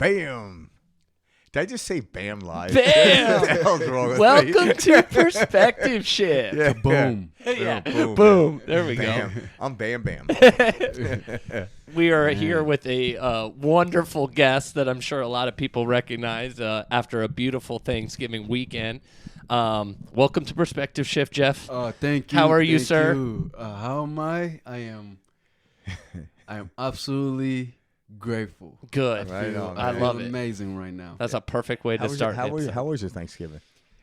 Bam. Did I just say bam live? Bam! What the hell's wrong with me? Welcome to Perspective Shift. Yeah. Boom. Yeah. Boom. Boom. There we Bam. go. I'm Bam Bam. We are here with a wonderful guest that I'm sure a lot of people recognize after a beautiful Thanksgiving weekend. Welcome to Perspective Shift, Jeff. Thank you. How are you, Thank sir? you. How am I? I am absolutely grateful. Good. Right on, I man. love feel it. amazing right now. That's a perfect way to start. How it. was your Thanksgiving?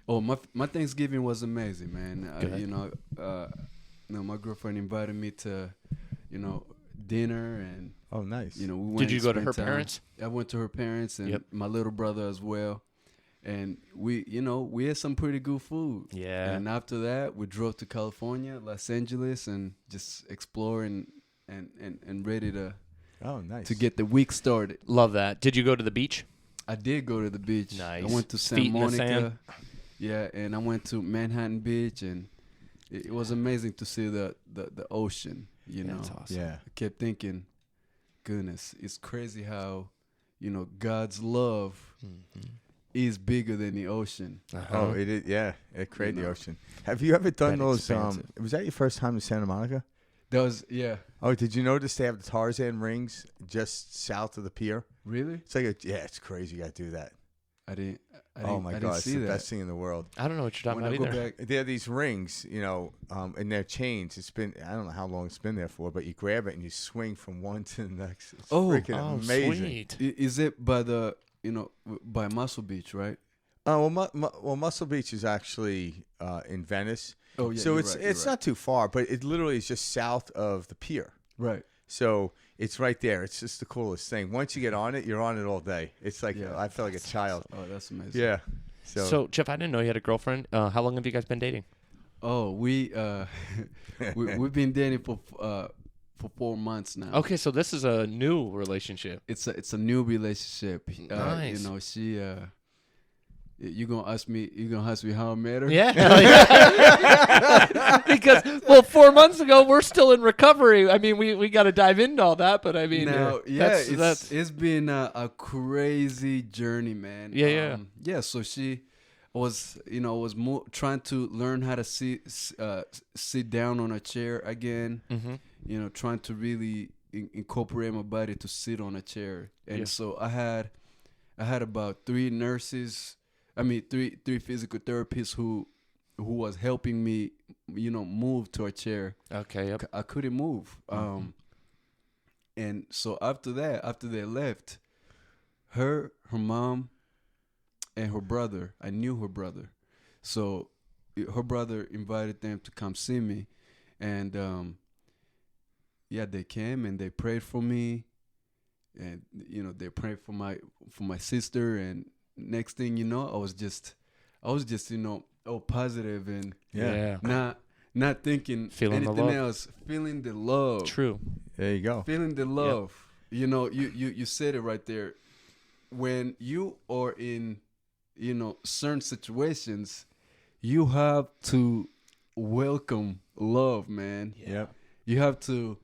Oh, my Thanksgiving was amazing, man. Good. My girlfriend invited me to, dinner, and Oh, nice. we went. Did you and go to spent her time. parents? I went to her parents and Yep. my little brother as well, and we had some pretty good food. Yeah. And after that, we drove to California, Los Angeles, and just exploring and ready to Nice. to get the week started. Love that. Did you go to the beach? I did go to the beach. Nice. I went to Feet in Santa the sand. Monica. Yeah, and I went to Manhattan Beach, and it was amazing to see the ocean. That's awesome. Yeah. I kept thinking, goodness, it's crazy how, God's love is bigger than the ocean. Oh, it is. Yeah, it created the know. ocean. Have you ever done That those? expansive. Was that your first time in Santa Monica? That was, yeah. Oh, did you notice they have the Tarzan rings just south of the pier? Really? It's like it's crazy. You got to do that. I didn't Oh my I God, didn't it's see the that. best thing in the world. I don't know what you're talking When I about go either. back, There are these rings, and they're chains. It's been, I don't know how long it's been there for, but you grab it and you swing from one to the next. It's freaking amazing. Sweet. is it by the, by Muscle Beach, right? Well, Muscle Beach is actually in Venice. Oh, yeah. So you're it's right, you're right. not too far, but it literally is just south of the pier. Right. So it's right there. It's just the coolest thing. Once you get on it, you're on it all day. It's like, Yeah. I feel like a child. Oh, that's amazing. Yeah. So, Jeff, I didn't know you had a girlfriend. How long have you guys been dating? Oh, we've been dating for 4 months now. Okay, so this is a new relationship. It's a new relationship. Nice. She you gonna ask me how I met her? Yeah. Because 4 months ago we're still in recovery. I mean, we got to dive into all that, but I mean, It's been a crazy journey, man. Yeah. So she was trying to learn how to sit down on a chair again. Mm-hmm. Trying to really incorporate my body to sit on a chair. And so I had about three physical therapists who was helping me, move to a chair. Okay. Yep. I couldn't move. And so after they left, her mom and her brother, I knew her brother. So her brother invited them to come see me. And they came and they prayed for me. And they prayed for my sister, and next thing you know, I was just all positive and not thinking Feeling the anything love. else, feeling the love. True. There you go. Feeling the love. You said it right there. When you are in certain situations, you have to welcome love, man. Yep. You have to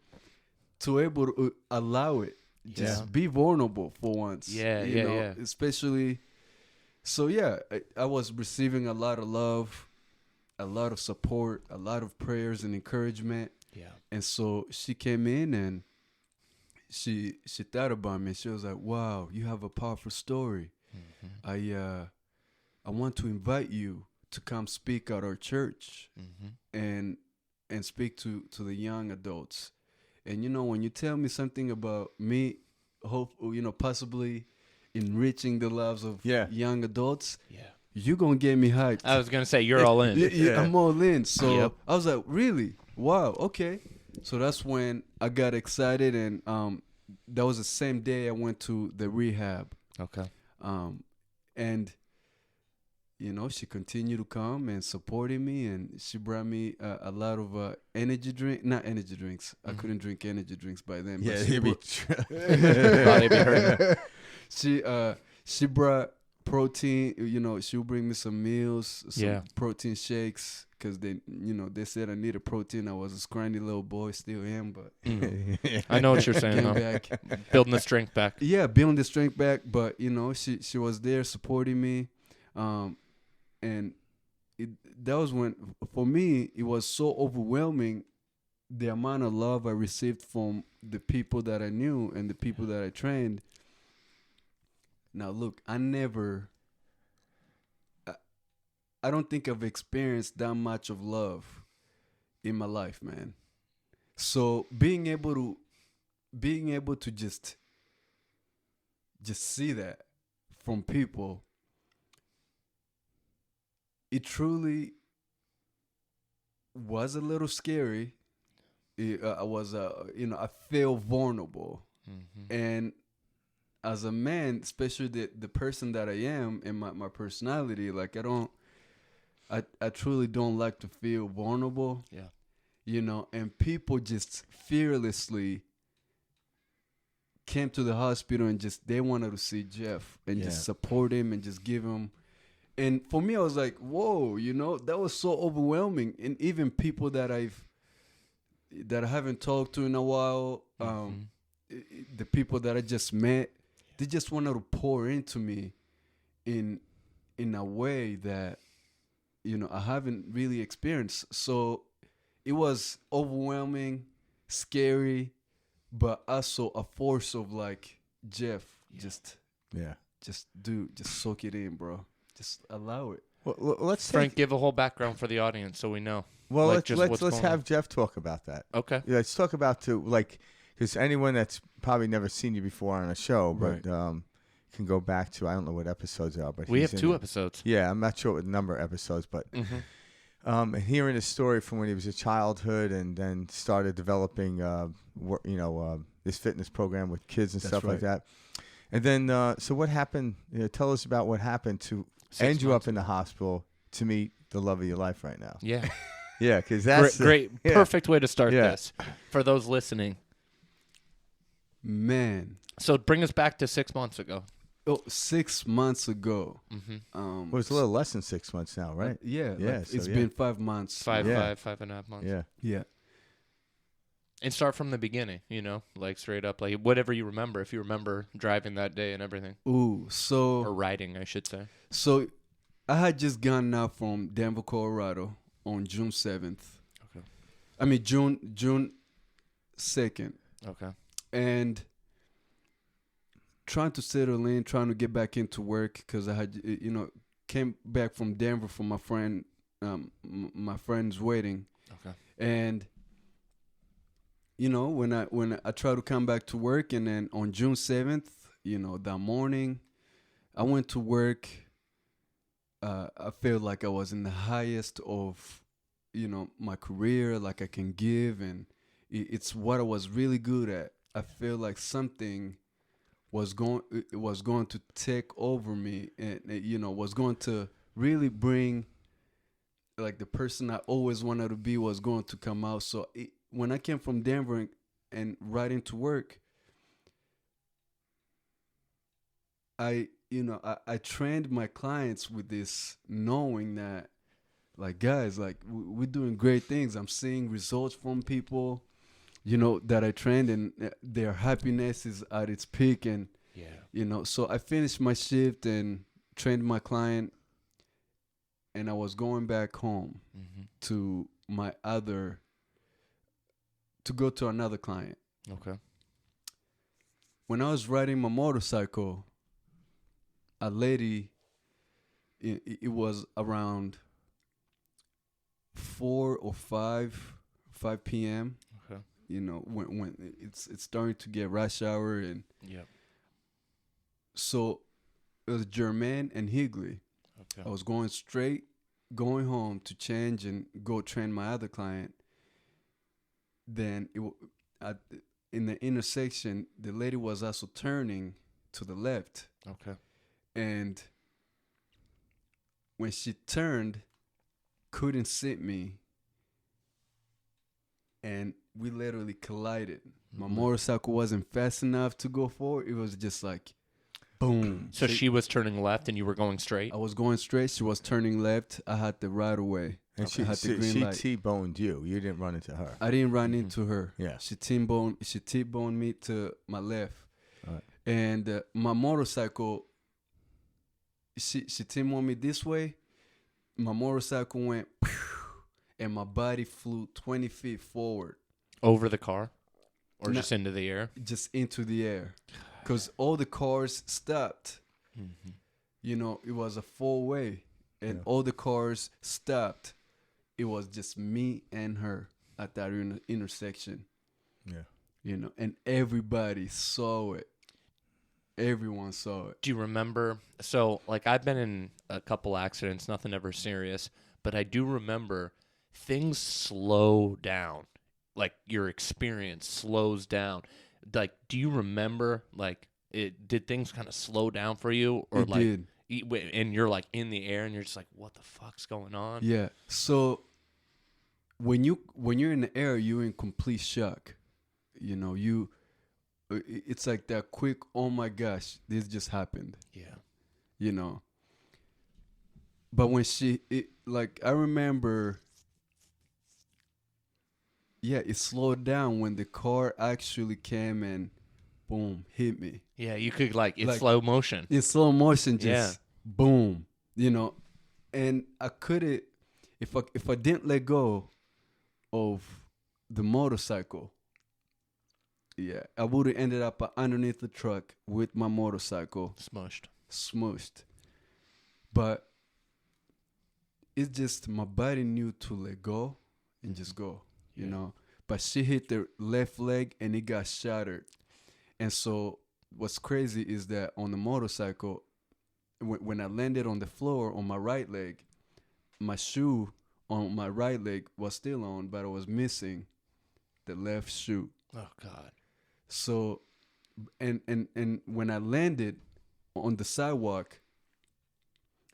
able to allow it. Just be vulnerable for once. Yeah. Especially. So I was receiving a lot of love, a lot of support, a lot of prayers and encouragement. Yeah. And so she came in and she thought about me. She was like, "Wow, you have a powerful story. Mm-hmm. I want to invite you to come speak at our church and speak to the young adults." And when you tell me something about me, possibly enriching the lives of young adults, you're gonna get me hyped. I was gonna say you're all in. I'm all in. So Yep. I was like, really? Wow, okay. So that's when I got excited, and that was the same day I went to the rehab. Okay. And she continued to come and supported me, and she brought me a lot of not energy drinks. I couldn't drink energy drinks by then. Yeah, but he'd be. Thought he'd be hurting. she brought protein. You know, she'll bring me some meals, some Yeah. protein shakes, because they said I needed protein. I was a scrawny little boy, still am, but I know what you're saying, came though. back. Building the strength back. Yeah, building the strength back. But she was there supporting me, and that was when, for me, it was so overwhelming, the amount of love I received from the people that I knew and the people that I trained. Now, look, I don't think I've experienced that much of love in my life, man. So being able to just see that from people, it truly was a little scary. I feel vulnerable. Mm-hmm. And as a man, especially the person that I am and my personality, like I truly don't like to feel vulnerable. Yeah. And people just fearlessly came to the hospital and they wanted to see Jeff and just support him and just give him. And for me, I was like, whoa, that was so overwhelming. And even people that I haven't talked to in a while, the people that I just met, they just wanted to pour into me in a way that, I haven't really experienced. So it was overwhelming, scary, but also a force of like, Jeff, just soak it in, bro. Just allow it. Well, let's Frank, give a whole background for the audience so we know. Well, like, let's have Jeff talk about that. Okay. Yeah, let's talk about because anyone that's probably never seen you before on a show, but can go back to, I don't know what episodes are, but we have 2 episodes. Yeah, I'm not sure what the number of episodes, but and hearing his story from when he was a childhood and then started developing, this fitness program with kids and stuff like that. And then, so what happened? Tell us about what happened to end you up in the hospital to meet the love of your life right now. Yeah. Yeah, because that's great. Perfect way to start this for those listening. Man. So bring us back to 6 months ago. Oh, 6 months ago. Mm-hmm. Well, it's a little less than 6 months now, right? Yeah. So it's been 5 months. 5.5 months. Yeah. And start from the beginning, like straight up, like whatever you remember, if you remember driving that day and everything. Ooh, or riding, I should say. So I had just gone out from Denver, Colorado on June 7th. Okay. I mean, June 2nd. Okay. And trying to settle in, trying to get back into work because I had, came back from Denver for my friend's wedding. Okay. And when I try to come back to work, and then on June 7th, that morning, I went to work. I felt like I was in the highest of, my career, like I can give, and it's what I was really good at. I feel like something was going to take over me, and was going to really bring, like, the person I always wanted to be was going to come out. So when I came from Denver and right into work, I trained my clients with this, knowing that, like, guys, like, we're doing great things. I'm seeing results from people, that I trained, and their happiness is at its peak. And, so I finished my shift and trained my client, and I was going back home to go to another client. Okay. When I was riding my motorcycle, a lady, it was around 4 or 5 p.m. Okay. When it's starting to get rush hour, and so it was Germain and Higley. Okay. I was going home to change and go train my other client. Then in the intersection, the lady was also turning to the left. Okay. And when she turned, couldn't see me, and we literally collided. My motorcycle wasn't fast enough to go forward. It was just like boom. So she was turning left and you were going straight? I was going straight. She was turning left. I had the right of way. And I had the green light. T-boned you. You didn't run into her. I didn't run into her. Yeah. She T-boned me to my left. Right. And my motorcycle, she T-boned me this way. My motorcycle went, and my body flew 20 feet forward. Over the car? Or No, just into the air? just into the air. Because all the cars stopped. Mm-hmm. You know, it was a four-way. And all the cars stopped. It was just me and her at that intersection. Yeah. You know, and everybody saw it. Everyone saw it. Do you remember? So, like, I've been in a couple accidents, nothing ever serious, but I do remember things slow down. Like, your experience slows down. Like, do you remember, like, did things kind of slow down for you? Or It like, did. And you're, like, in the air, and you're just like, what the fuck's going on? Yeah. So when you're in the air, you're in complete shock. You know, it's like that quick, oh my gosh, this just happened. Yeah. You know. But when I remember, yeah, it slowed down when the car actually came and boom, hit me. Yeah, you could, like, in Like, slow motion. In slow motion, just Yeah. boom, you know. And I couldn't, if I didn't let go of the motorcycle, yeah, I would have ended up underneath the truck with my motorcycle smushed. But it's just my body knew to let go and just go, you know. But she hit the left leg and it got shattered. And so what's crazy is that on the motorcycle, when I landed on the floor on my right leg, my shoe on my right leg was still on, but I was missing the left shoe. Oh, God. So, and when I landed on the sidewalk,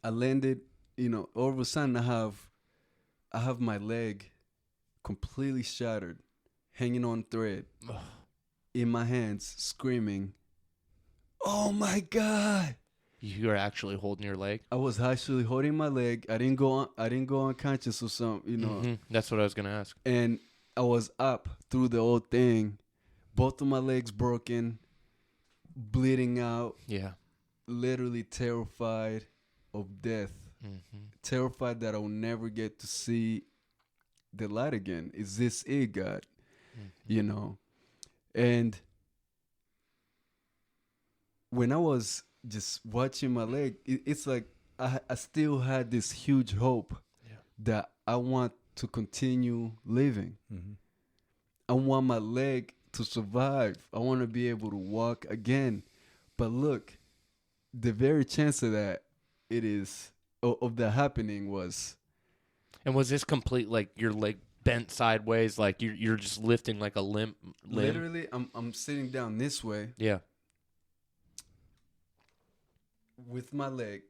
I landed, you know, all of a sudden I have my leg completely shattered, hanging on thread, in my hands, screaming, "Oh my God!" You were actually holding your leg? I was actually holding my leg. I didn't go unconscious or something, you know. Mm-hmm. That's what I was gonna ask. And I was up through the whole thing, both of my legs broken, bleeding out. Yeah. Literally terrified of death. Mm-hmm. Terrified that I will never get to see the light again. Is this it, God? Mm-hmm. You know? And when I was just watching my leg, it's like I still had this huge hope that I want to continue living. Mm-hmm. I want my leg to survive. I want to be able to walk again. But look, the very chance of that of that happening was. And was this complete, like, your leg bent sideways, like you're just lifting like a limb? Literally, I'm sitting down this way. Yeah. With my leg,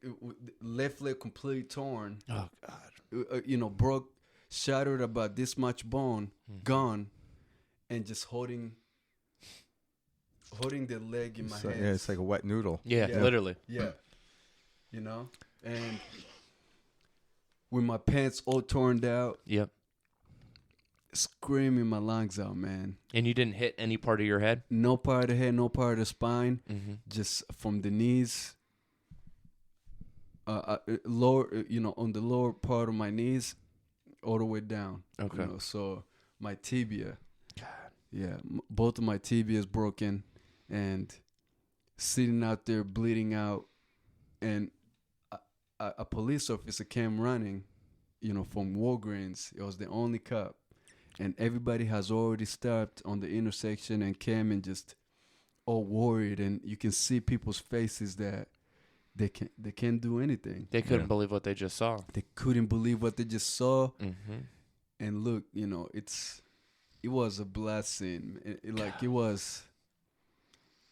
left leg completely torn. Oh, God. You know, broke, shattered about this much bone, gone, and just holding the leg in my hands. Yeah, it's like a wet noodle. Yeah, literally. Yeah. You know? And with my pants all torn out. Yep. Screaming my lungs out, man. And you didn't hit any part of your head? No part of the head, no part of the spine. Mm-hmm. Just from the knees, lower, you know, on the lower part of my knees, all the way down. Okay. You know, so my tibia. God. Yeah, both of my tibias broken, and sitting out there bleeding out, and a police officer came running, you know, from Walgreens. It was the only cop, and everybody has already stopped on the intersection and came and just all worried, and you can see people's faces that they can't do anything. They couldn't believe what they just saw. They couldn't believe what they just saw. Mm-hmm. And look, you know, it was a blessing. It was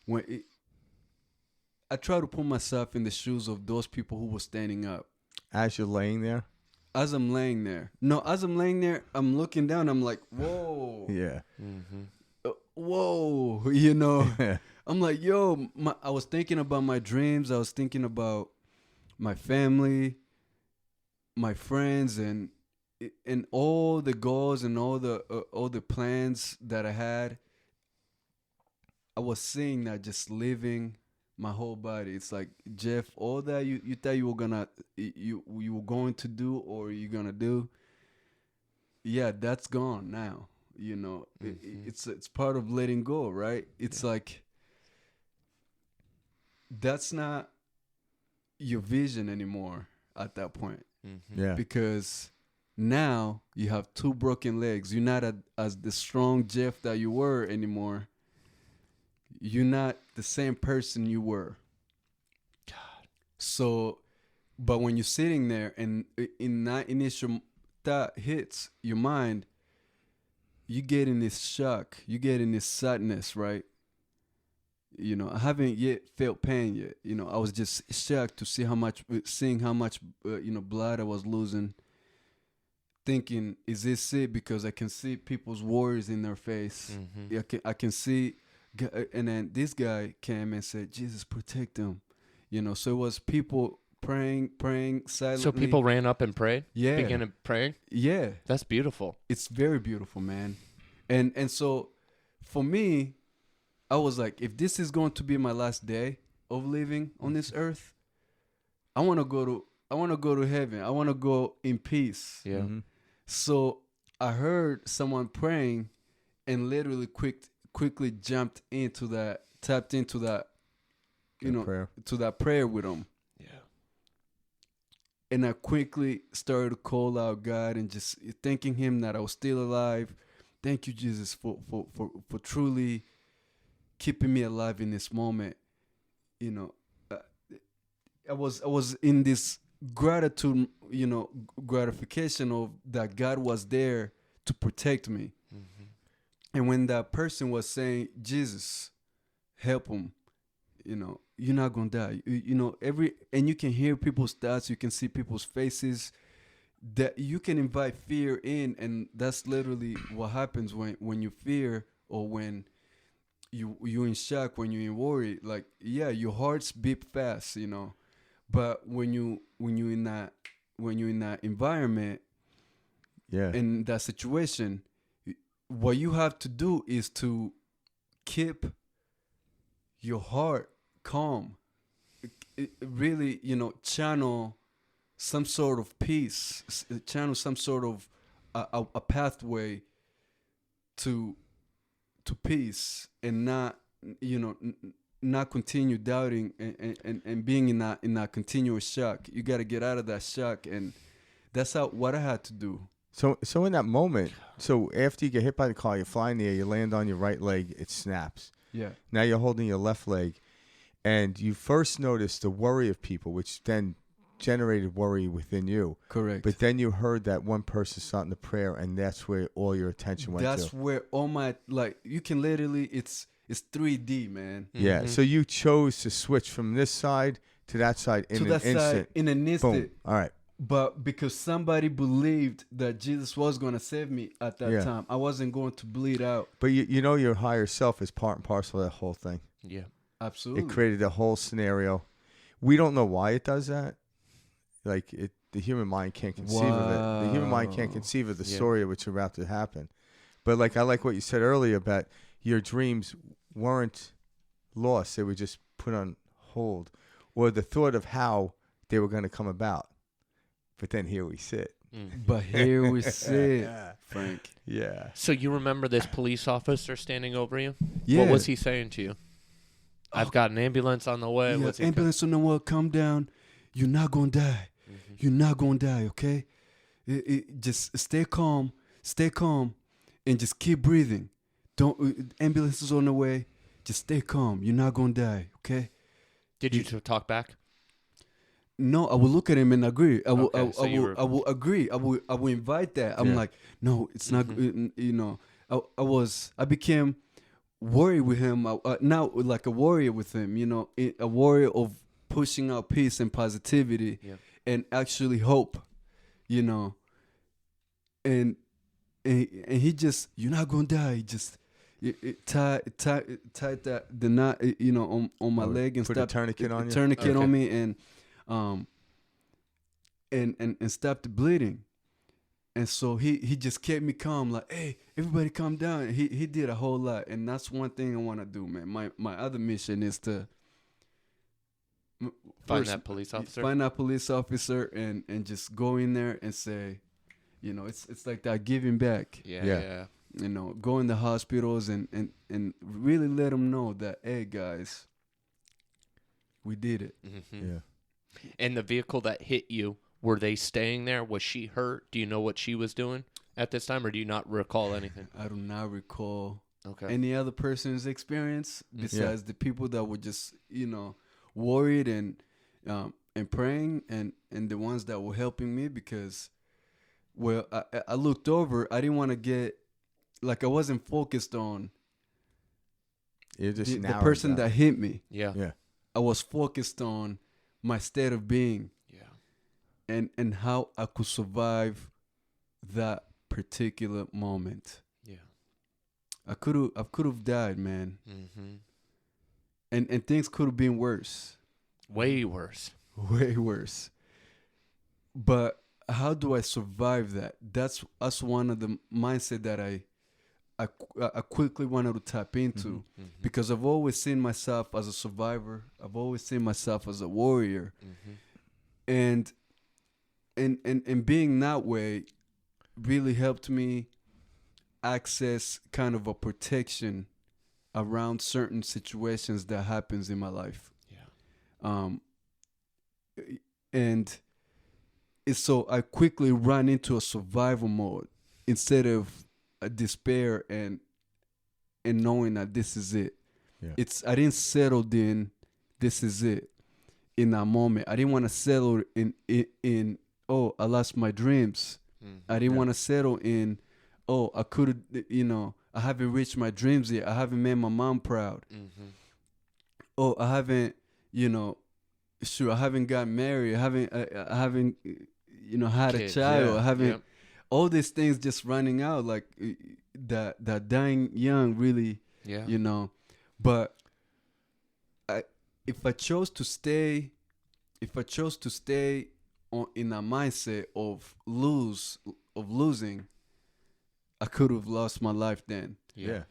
when I try to put myself in the shoes of those people who were standing up. As you're laying there? As I'm laying there. No, as I'm laying there, I'm looking down. I'm like, whoa. Yeah. Mm-hmm. Whoa. You know, I'm like, yo, I was thinking about my dreams. I was thinking about my family, my friends, and all the goals and all the plans that I had. I was seeing that, just living my whole body. It's like, Jeff, all that you thought you were going to do or you're gonna do, yeah, that's gone now. You know, it's part of letting go, right? It's like, that's not your vision anymore at that point. Yeah. Because now you have two broken legs. You're not as the strong Jeff that you were anymore. You're not the same person you were. God. So, but when you're sitting there and in that initial thought hits your mind, you get in this shock. You get in this sadness, right? You know, I haven't yet felt pain yet. You know, I was just shocked to see seeing how much, blood I was losing. Thinking, is this it? Because I can see people's worries in their face. I can see, and then this guy came and said, "Jesus, protect them." You know, so it was people praying silently. So people ran up and prayed? Yeah. Began praying? Yeah. That's beautiful. It's very beautiful, man. And so for me, I was like, if this is going to be my last day of living on this earth, I want to go to heaven. I want to go in peace. Yeah. So I heard someone praying and literally quickly tapped into that, prayer. to that prayer with them. Yeah. And I quickly started to call out God and just thanking him that I was still alive. Thank you, Jesus, for truly keeping me alive in this moment. You know, I was in this gratitude, gratification of that God was there to protect me. And when that person was saying, "Jesus, help him," you're not gonna die. And you can hear people's thoughts, you can see people's faces, that you can invite fear in, and that's literally what happens when you fear, or when you're in shock, when you're in worry. Like, yeah, your hearts beat fast, but when you're in that environment, Yeah. in that situation, what you have to do is to keep your heart calm. Really, channel some sort of peace, channel some sort of a pathway to peace, and not continue doubting and being in that continuous shock. You got to get out of that shock, and that's what I had to do. So in that moment, after you get hit by the car, you fly in the air, you land on your right leg, it snaps. Yeah. Now you're holding your left leg, and you first noticed the worry of people, which then generated worry within you. Correct. But then you heard that one person starting the prayer, and that's where all your attention went to. That's where all my, you can literally, it's 3D, man. Yeah. So you chose to switch from this side to that side in an instant. In an instant. Boom. All right. But because somebody believed that Jesus was going to save me at that time, I wasn't going to bleed out. But your higher self is part and parcel of that whole thing. Yeah. Absolutely. It created a whole scenario. We don't know why it does that. The human mind can't conceive of it. The human mind can't conceive of the story of what's about to happen. But I like what you said earlier about your dreams weren't lost. They were just put on hold, or the thought of how they were going to come about. But then here we sit. But here we sit, Frank. Yeah. So you remember this police officer standing over you? Yeah. What was he saying to you? I've got an ambulance on the way. Yeah, ambulance on the way. Come down. You're not going to die. You're not going to die, okay? Just stay calm, and just keep breathing. Ambulance is on the way. Just stay calm. You're not going to die, okay? Did you talk back? No, I will look at him and agree. I will agree. I will invite that. I'm like, no, it's not. I became worried with him. Now like a warrior with him. A warrior of pushing out peace and positivity and actually hope. And he just, you're not gonna die. Just tied the knot, on my leg and put a tourniquet on you? Tourniquet on me and stopped the bleeding. And so he just kept me calm, like, hey, everybody calm down. He did a whole lot, and that's one thing I want to do, man. My other mission is to find that police officer. Find that police officer and just go in there and say, it's like that giving back. Yeah. Go in the hospitals and really let them know that, hey, guys, we did it. Mm-hmm. Yeah. And the vehicle that hit you, were they staying there? Was she hurt? Do you know what she was doing at this time, or do you not recall anything? I do not recall any other person's experience besides the people that were just, worried and praying, and the ones that were helping me, because, well, I looked over. I didn't want to get, like, I wasn't focused on the person that hit me. Yeah. I was focused on my state of being. And how I could survive that particular moment. Yeah. I could have died, man. Mm-hmm. And things could have been worse. Way worse. Way worse. But how do I survive that? That's one of the mindset that I quickly wanted to tap into, because I've always seen myself as a survivor. I've always seen myself as a warrior. And being that way really helped me access kind of a protection around certain situations that happens in my life. And so I quickly run into a survival mode instead of a despair and knowing that this is it. I didn't settle in, this is it, in that moment. I didn't want to settle in oh, I lost my dreams. I didn't want to settle in, oh, I could have, I haven't reached my dreams yet. I haven't made my mom proud. Oh, I haven't, I haven't got married. I haven't had a child. I haven't, all these things just running out, like that dying young, really, But if I chose to stay in a mindset of losing, I could have lost my life then. And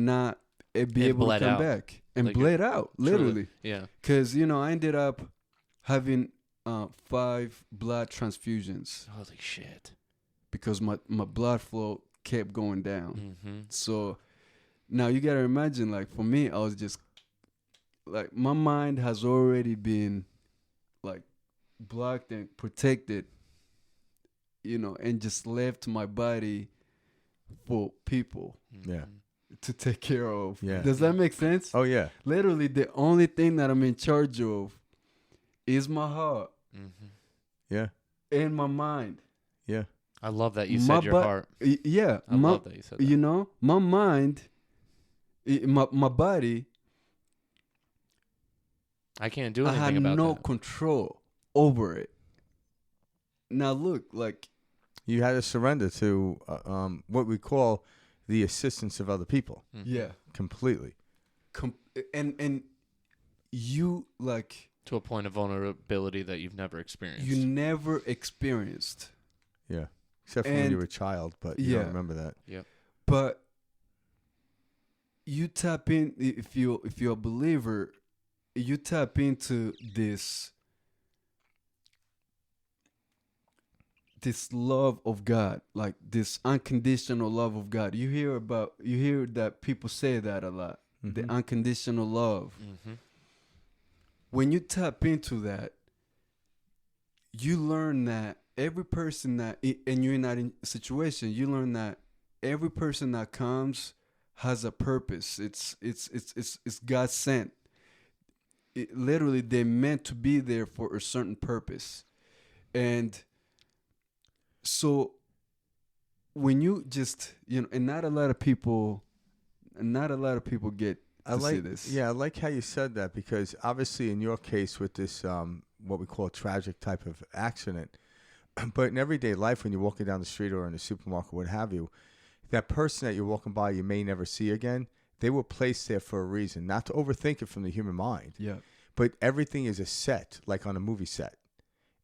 not be able to come back and bled out, literally. Because I ended up having 5 blood transfusions. Holy shit! Because my blood flow kept going down. So now you gotta imagine, like, for me, I was just like, my mind has already been like blocked and protected, and just left my body for people to take care of. Does that make sense? Oh, yeah. Literally, the only thing that I'm in charge of is my heart. And my mind. I love that you said your heart. I love that you said that. My mind, my body, I can't do anything about that. I had no control over it. Now look, like, you had to surrender to what we call the assistance of other people. Completely. And you, like, to a point of vulnerability that you've never experienced. You never experienced. Except for when you were a child, but you don't remember that. But you tap in, if you're a believer, you tap into this love of God, like this unconditional love of God. You hear that people say that a lot, the unconditional love. When you tap into that, you learn that every person that, and you're in that situation, you learn that every person that comes has a purpose. It's God sent. Literally, they're meant to be there for a certain purpose. And so when you just, and not a lot of people get to see this. Yeah, I like how you said that, because obviously in your case with this, what we call tragic type of accident, but in everyday life, when you're walking down the street or in the supermarket, what have you, that person that you're walking by you may never see again, they were placed there for a reason, not to overthink it from the human mind. Yeah. But everything is a set, like on a movie set.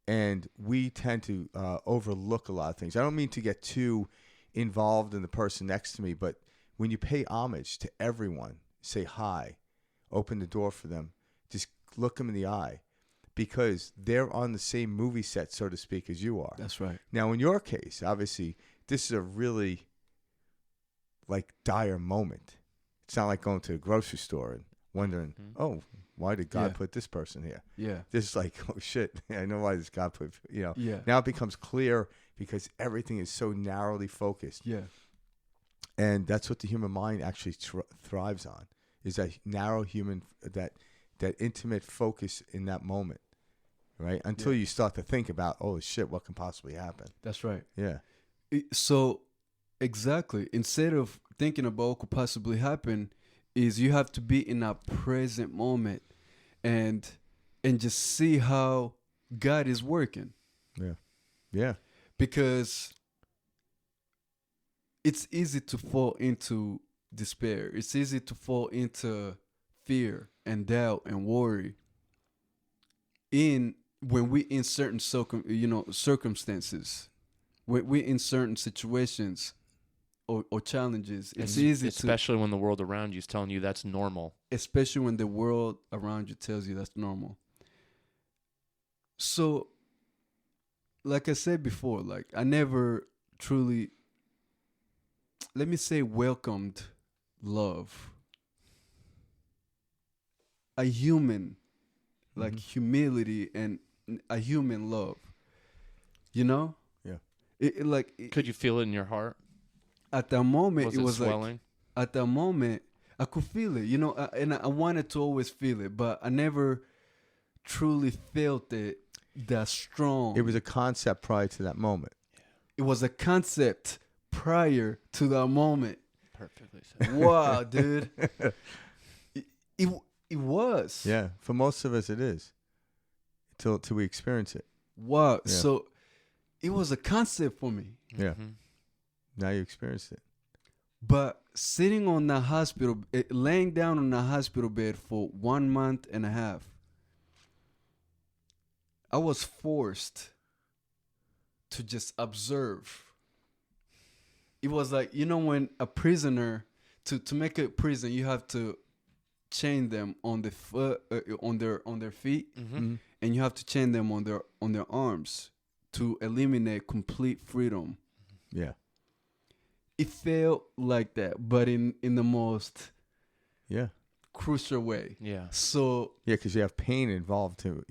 And we tend to overlook a lot of things. I don't mean to get too involved in the person next to me, but when you pay homage to everyone, say hi, open the door for them, just look them in the eye, because they're on the same movie set, so to speak, as you are. That's right. Now, in your case, obviously, this is a really dire moment. It's not like going to a grocery store and wondering, oh, why did God put this person here? Yeah. This is like, oh shit, I know why this God put, Yeah. Now it becomes clear because everything is so narrowly focused. Yeah. And that's what the human mind actually thrives on, is that narrow human, that intimate focus in that moment, right? Until you start to think about, oh shit, what can possibly happen? That's right. Yeah. So, exactly. Instead of thinking about what could possibly happen, is you have to be in that present moment and just see how God is working. Yeah. Yeah. Because it's easy to fall into despair. It's easy to fall into fear and doubt and worry when we in certain circumstances, when we in certain situations or challenges. It's easy, especially when the world around you is telling you that's normal. Especially when the world around you tells you that's normal. So, like I said before, like I never truly, let me say, welcomed love. A human, like humility and a human love. You know? Yeah. Could you feel it in your heart? At that moment, Was it was swelling? At that moment, I could feel it, and I wanted to always feel it, but I never truly felt it that strong. It was a concept prior to that moment. It was a concept prior to that moment. Perfectly said. Wow, dude. It was. Yeah. For most of us, it is. Till we experience it. Wow. Yeah. So it was a concept for me. Yeah. Now you experience it. But sitting on the hospital, laying down on the hospital bed for 1 month and a half, I was forced to just observe. It was like, when a prisoner, to make a prison, you have to chain them on the on their feet, and you have to chain them on their arms to eliminate complete freedom. Yeah. It felt like that, but in the most crucial way. Yeah. So because you have pain involved too.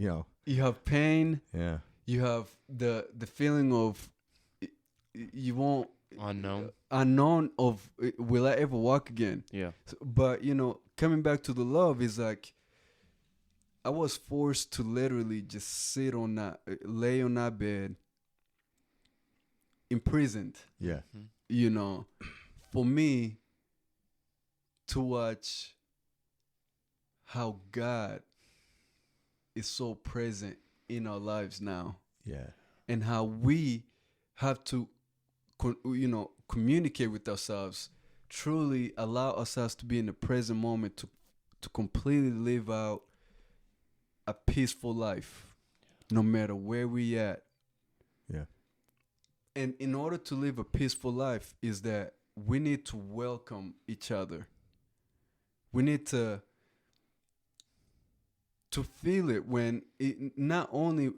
you have pain. Yeah. You have the feeling of you won't unknown of will I ever walk again? Yeah. So, but coming back to the love is like I was forced to literally just lay on that bed, imprisoned. Yeah. For me to watch how God is so present in our lives now. Yeah. And how we have to, communicate with ourselves, truly allow ourselves to be in the present moment to completely live out a peaceful life, no matter where we at. Yeah. And in order to live a peaceful life is that we need to welcome each other. We need to feel it when it not only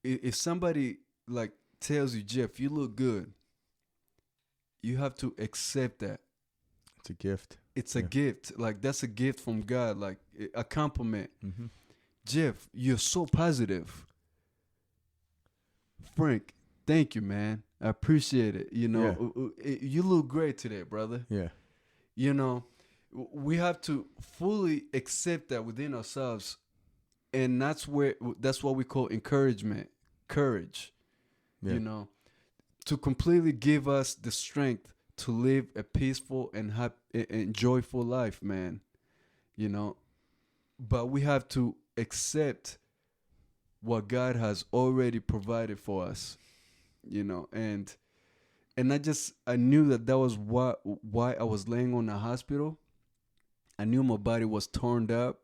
if somebody like tells you, Jeff, you look good, you have to accept that. It's a gift. It's a gift. Like that's a gift from God, like a compliment. Mm-hmm. Jeff, you're so positive. Frank, thank you, man. I appreciate it. You look great today, brother. Yeah. We have to fully accept that within ourselves. And that's what we call encouragement, courage, to completely give us the strength to live a peaceful and happy and joyful life, man. But we have to accept what God has already provided for us, and And I knew that was why I was laying on the hospital. I knew my body was torn up.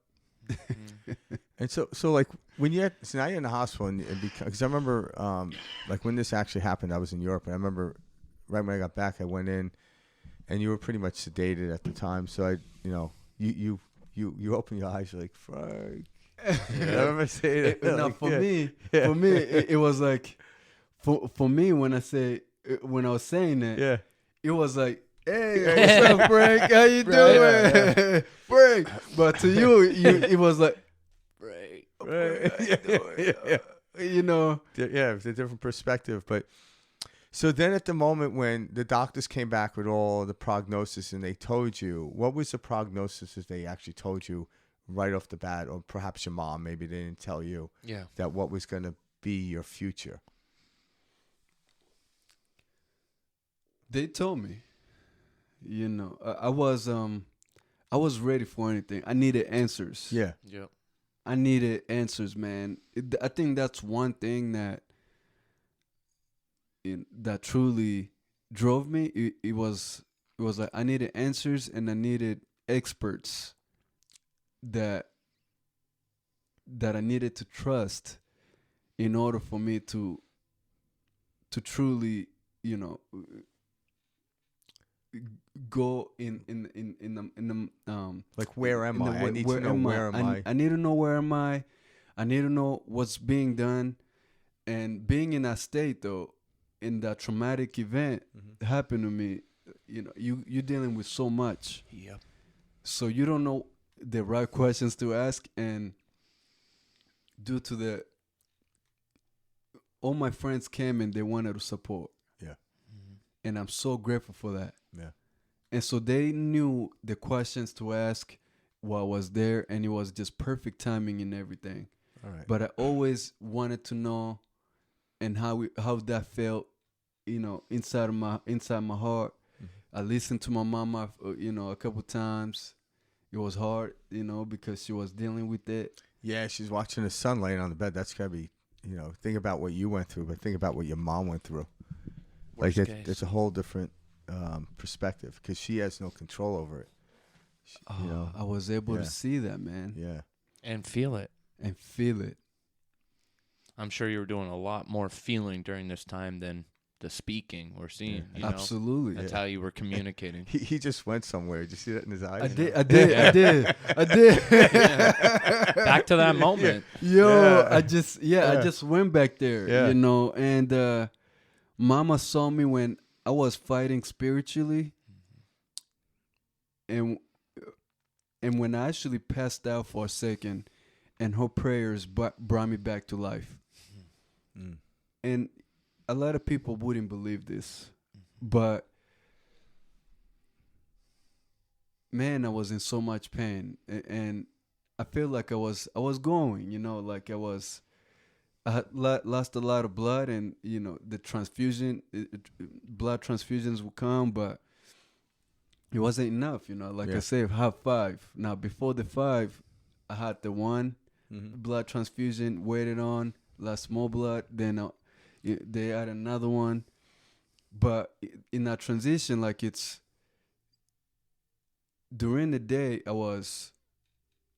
And so like when so now you're in the hospital, and because I remember like when this actually happened, I was in Europe, and I remember right when I got back, I went in, and you were pretty much sedated at the time. So you open your eyes, you're like, Frank. I remember saying that. Now for me, it was like, for me when I was saying that, it was like, hey, what's up, Frank? How you doing, Frank? But to you, it was like, Frank, you know. Yeah, it's a different perspective. But so then at the moment when the doctors came back with all the prognosis and they told you, what was the prognosis that they actually told you right off the bat, or perhaps your mom, maybe they didn't tell you that what was going to be your future? They told me, you know, I was ready for anything. I needed answers. Yeah. I needed answers, man. I think that's one thing that truly drove me. It was like I needed answers, and I needed experts that I needed to trust in order for me to truly, you know, go in the like, where am I? I need to know where am I. I need to know where am I. I need to know what's being done. And being in that state, though, in that traumatic event happened to me, you know, you're dealing with so much. Yep. So you don't know the right questions to ask, and due to all my friends came and they wanted to support. Yeah. And I'm so grateful for that. Yeah. And so they knew the questions to ask while I was there, and it was just perfect timing and everything. All right. But I always wanted to know and how that felt, you know, inside my heart. I listened to my mama, you know, a couple times. It was hard, you know, because she was dealing with it. Yeah, she's watching her son laying on the bed. That's gotta be, you know, think about what you went through, but think about what your mom went through. Worst like case. it's a whole different perspective, because she has no control over it. You know, I was able to see that, man. Yeah. And feel it. And feel it. I'm sure you were doing a lot more feeling during this time than the speaking or seeing. You know? Absolutely. That's how you were communicating. He just went somewhere. Did you see that in his eyes? I did. Back to that moment. Yo, I just went back there, you know, and Mama saw me when I was fighting spiritually, and when I actually passed out for a second, and her prayers brought me back to life. And a lot of people wouldn't believe this, but man, I was in so much pain, and I feel like I was going, you know, like I had lost a lot of blood, and you know the blood transfusions would come, but it wasn't enough, you know. Like I said, I have 5 now. Before the 5, I had the 1 blood transfusion, waited on, lost more blood, then they had another one. But in that transition, like, it's during the day, I was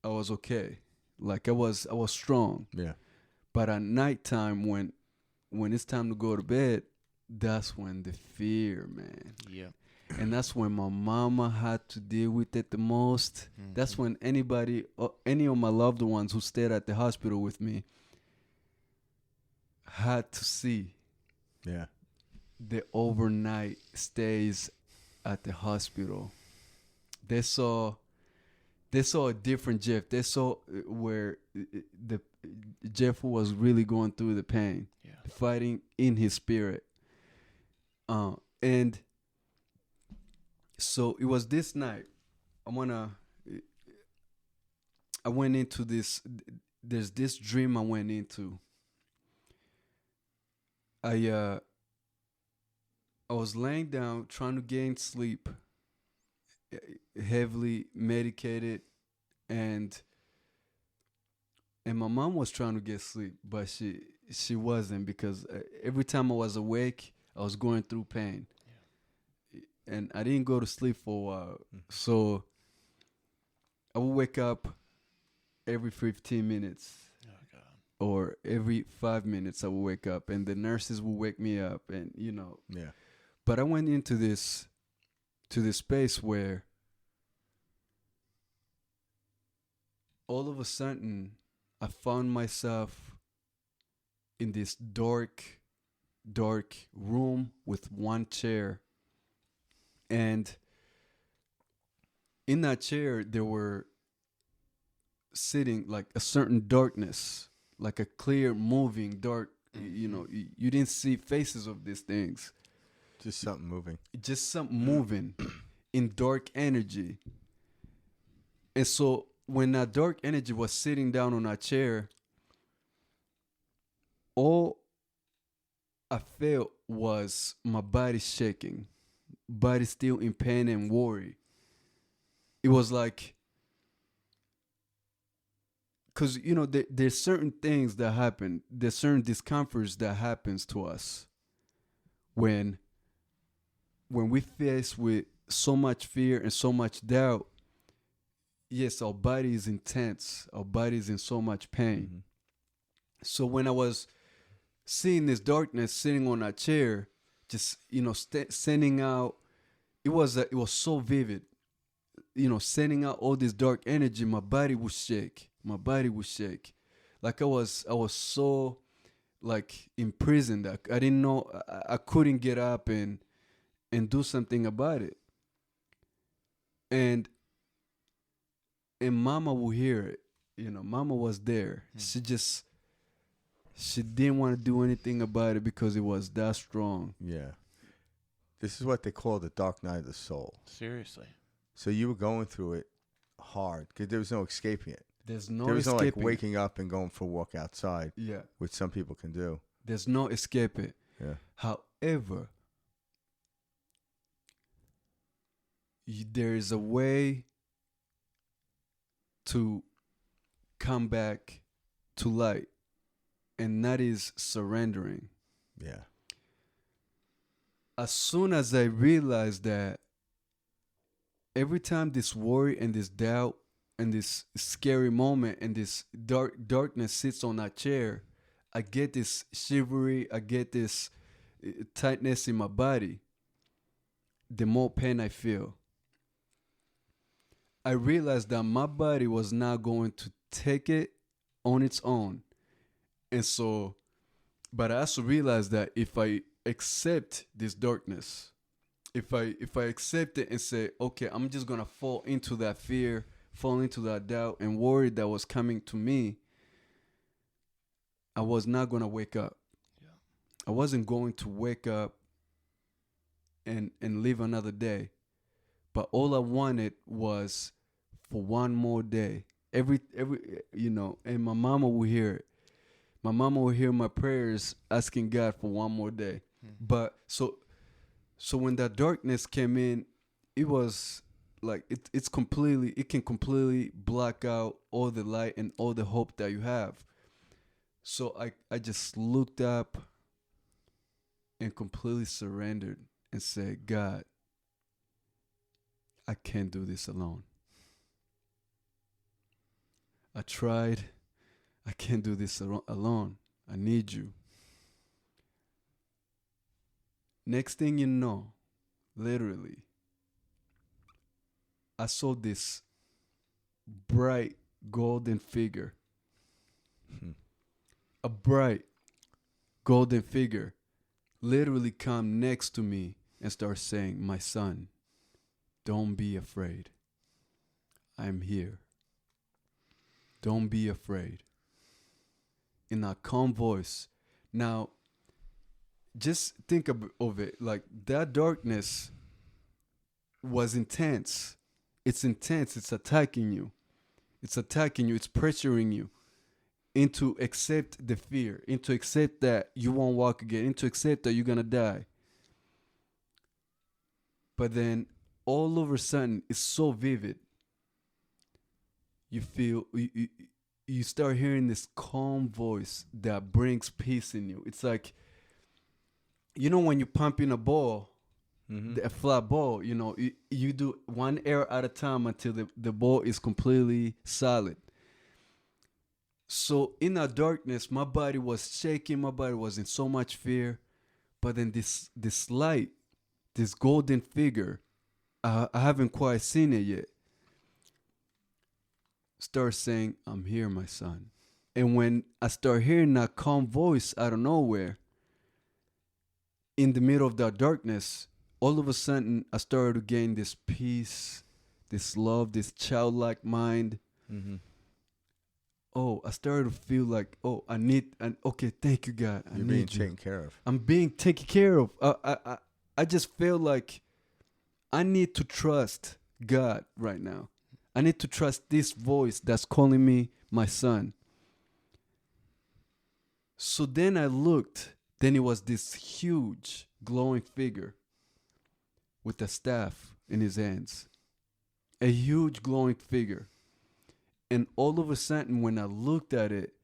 okay, like I was strong. Yeah. But at nighttime, when it's time to go to bed, that's when the fear, man. Yeah. And that's when my mama had to deal with it the most. That's when any of my loved ones who stayed at the hospital with me had to see the overnight stays at the hospital. They saw a different Jeff. They saw where the Jeff who was really going through the pain, fighting in his spirit. And so it was this night. I went into this. There's this dream I went into. I was laying down trying to gain sleep, heavily medicated, and my mom was trying to get sleep, but she wasn't, because every time I was awake, I was going through pain. and I didn't go to sleep for a while. So I would wake up every 15 minutes. Or every 5 minutes I would wake up, and the nurses would wake me up, and Yeah. But I went into this space where all of a sudden I found myself in this dark room with one chair, and in that chair there were sitting like a certain darkness, like a clear moving dark, you didn't see faces of these things, Just something moving. just something moving in dark energy. And so when that dark energy was sitting down on that chair, all I felt was my body shaking, body still in pain and worry. It was like, because there's certain things that happen, there's certain discomforts that happens to us when we face with so much fear and so much doubt. Yes, our body is intense, our body is in so much pain. So when I was seeing this darkness sitting on that chair, just sending out, it was so vivid, sending out all this dark energy, my body would shake. Like I was so like imprisoned. I didn't know, I couldn't get up and do something about it. And Mama would hear it. Mama was there. She didn't want to do anything about it because it was that strong. Yeah. This is what they call the dark night of the soul. Seriously. So you were going through it hard because there was no escaping it. There was no like waking up and going for a walk outside. Yeah. Which some people can do. There's no escaping. Yeah. However, there is a way to come back to light, and that is surrendering. Yeah. As soon as I realized that every time this worry and this doubt and this scary moment and this darkness sits on that chair, I get this shivery, I get this tightness in my body, the more pain I feel. I realized that my body was not going to take it on its own. And so, but I also realized that if I accept this darkness, if I accept it and say, okay, I'm just going to fall into that fear, fall into that doubt and worry that was coming to me, I was not going to wake up. Yeah. I wasn't going to wake up and live another day. But all I wanted was for one more day. Every and my mama will hear it. My mama will hear my prayers asking God for one more day. But so when that darkness came in, it was like it can completely block out all the light and all the hope that you have. So I just looked up and completely surrendered and said, God, I can't do this alone. I tried. I can't do this alone. I need you. Next thing you know, literally, I saw this bright golden figure. A bright golden figure literally come next to me and start saying, my son, don't be afraid. I'm here. Don't be afraid. In a calm voice. Now, just think of it. Like, that darkness was intense. It's intense. It's attacking you. It's attacking you. It's pressuring you into accept the fear, into accept that you won't walk again, into accept that you're going to die. But then all of a sudden, it's so vivid. You feel, you start hearing this calm voice that brings peace in you. It's like, when you pump in a ball a flat ball. You know, you do one air at a time until the ball is completely solid. So in that darkness, my body was shaking. My body was in so much fear. But then this light, this golden figure, I haven't quite seen it yet, start saying, "I'm here, my son." And when I start hearing that calm voice out of nowhere, in the middle of that darkness, all of a sudden I started to gain this peace, this love, this childlike mind. Mm-hmm. Oh, I started to feel like, okay, thank you, God. You're being taken care of. I'm being taken care of. I just feel like I need to trust God right now. I need to trust this voice that's calling me my son. So then I looked. Then it was this huge glowing figure with a staff in his hands. A huge glowing figure. And all of a sudden, when I looked at it,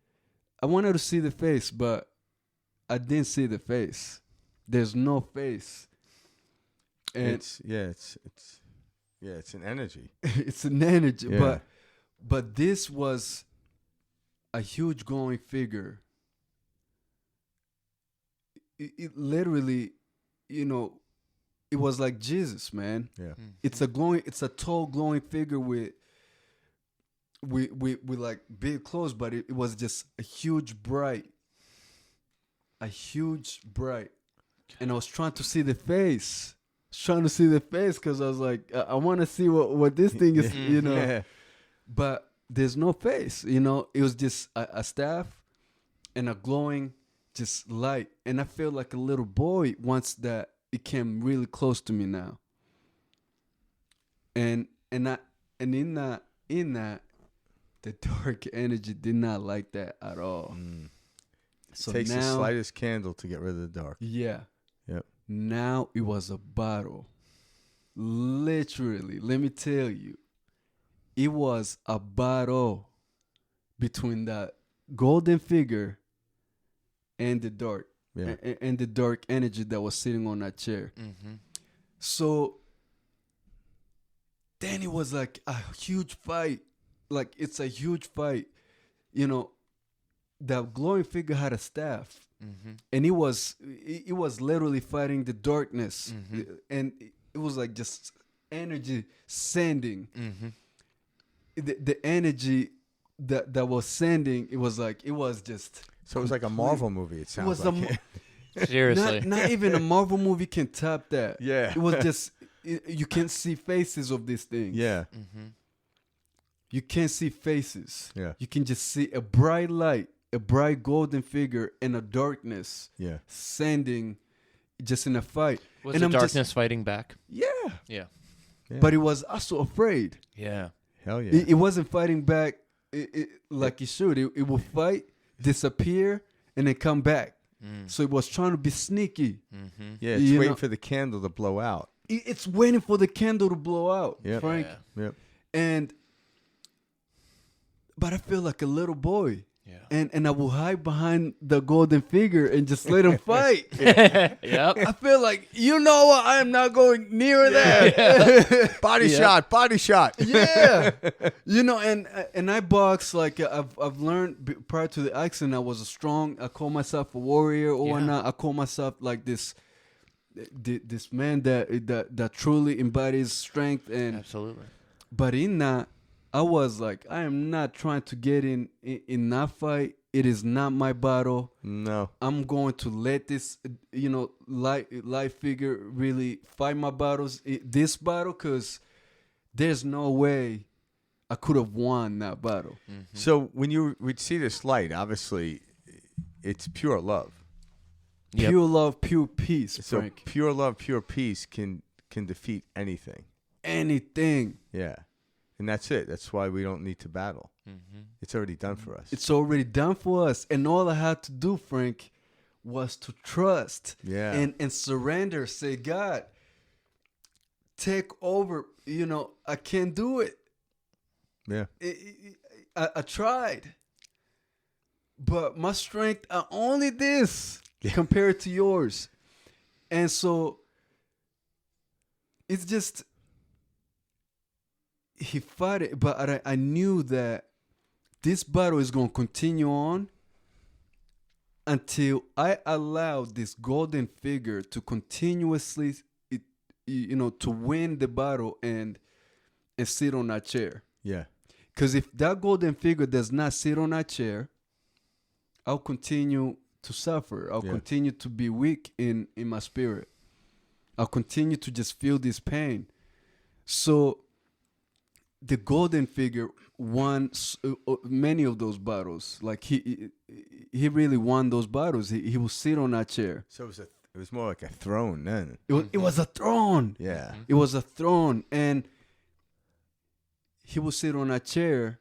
I wanted to see the face, but I didn't see the face. There's no face. And It's an energy. it's an energy. Yeah. But this was a huge glowing figure. It literally, it was like Jesus, man. Yeah. It's a tall glowing figure with like big clothes, but it was just a huge bright. And I was trying to see the face. Because I was like, I want to see what this thing is, Yeah. But there's no face, It was just a staff and a glowing just light. And I feel like a little boy once that it came really close to me now. And in that, the dark energy did not like that at all. So Takes the now, slightest candle to get rid of the dark. yeah. Yep. Now it was a battle. Literally, let me tell you, it was a battle between that golden figure and the dark, Yeah. and the dark energy that was sitting on that chair. Mm-hmm. So then it was like a huge fight. Like, it's a huge fight. That glowing figure had a staff. Mm-hmm. And it was literally fighting the darkness. Mm-hmm. And it was like just energy sending. Mm-hmm. The energy that was sending, it was just... So it was like a Marvel movie, it sounds like. Seriously. Not even a Marvel movie can top that. Yeah. It was just... you can't see faces of these things. Yeah. Mm-hmm. You can't see faces. Yeah. You can just see a bright light, a bright golden figure, and a darkness Yeah. sending just in a fight. Was And the I'm darkness fighting back? Yeah. Yeah. Yeah. But it was also afraid. Yeah. Hell yeah. It wasn't fighting back like it should. It would fight, disappear, and then come back. So it was trying to be sneaky. Mm-hmm. Yeah, it's waiting for the candle to blow out. It's waiting for the candle to blow out, Yep. Frank. Yep. But I feel like a little boy. Yeah. And I will hide behind the golden figure and just let him fight. Yep. I feel like, what? I am not going near that. Body shot. Yeah. And I box, like, I've learned prior to the accident, I call myself a warrior or whatnot. I call myself like this man that truly embodies strength. And Absolutely. but in that, I was like, I am not trying to get in that fight. It is not my battle. No. I'm going to let this, light figure really fight my battles. This battle, because there's no way I could have won that battle. Mm-hmm. So when you would see this light, obviously, it's pure love. Yep. Pure love, pure peace, So Frank. pure love, pure peace can defeat anything. Anything. Yeah. And that's it. That's why we don't need to battle. Mm-hmm. It's already done for us. It's already done for us. And all I had to do, Frank, was to trust and surrender. Say, God, take over. I can't do it. Yeah. I tried. But my strength are only this compared to yours. And so it's just he fought it, but I knew that this battle is going to continue on until I allow this golden figure to continuously, to win the battle and sit on that chair. Yeah. Because if that golden figure does not sit on that chair, I'll continue to suffer. I'll continue to be weak in my spirit. I'll continue to just feel this pain. So the golden figure won many of those battles. Like he really won those battles. He will sit on that chair. So it was more like a throne then. It was a throne. Yeah. It was a throne, and he will sit on that chair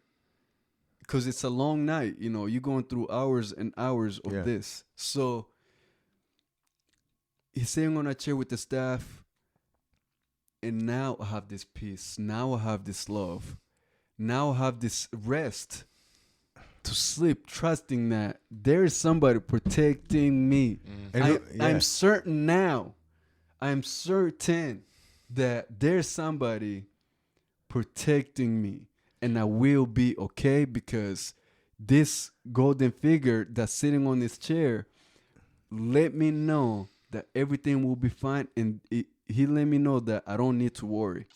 because it's a long night. You're going through hours and hours of this. So he's sitting on a chair with the staff, and now I have this peace. Now I have this love. Now I have this rest to sleep, trusting that there is somebody protecting me. I'm certain now. I'm certain that there's somebody protecting me, and I will be okay, because this golden figure that's sitting on this chair let me know that everything will be fine, and he let me know that I don't need to worry.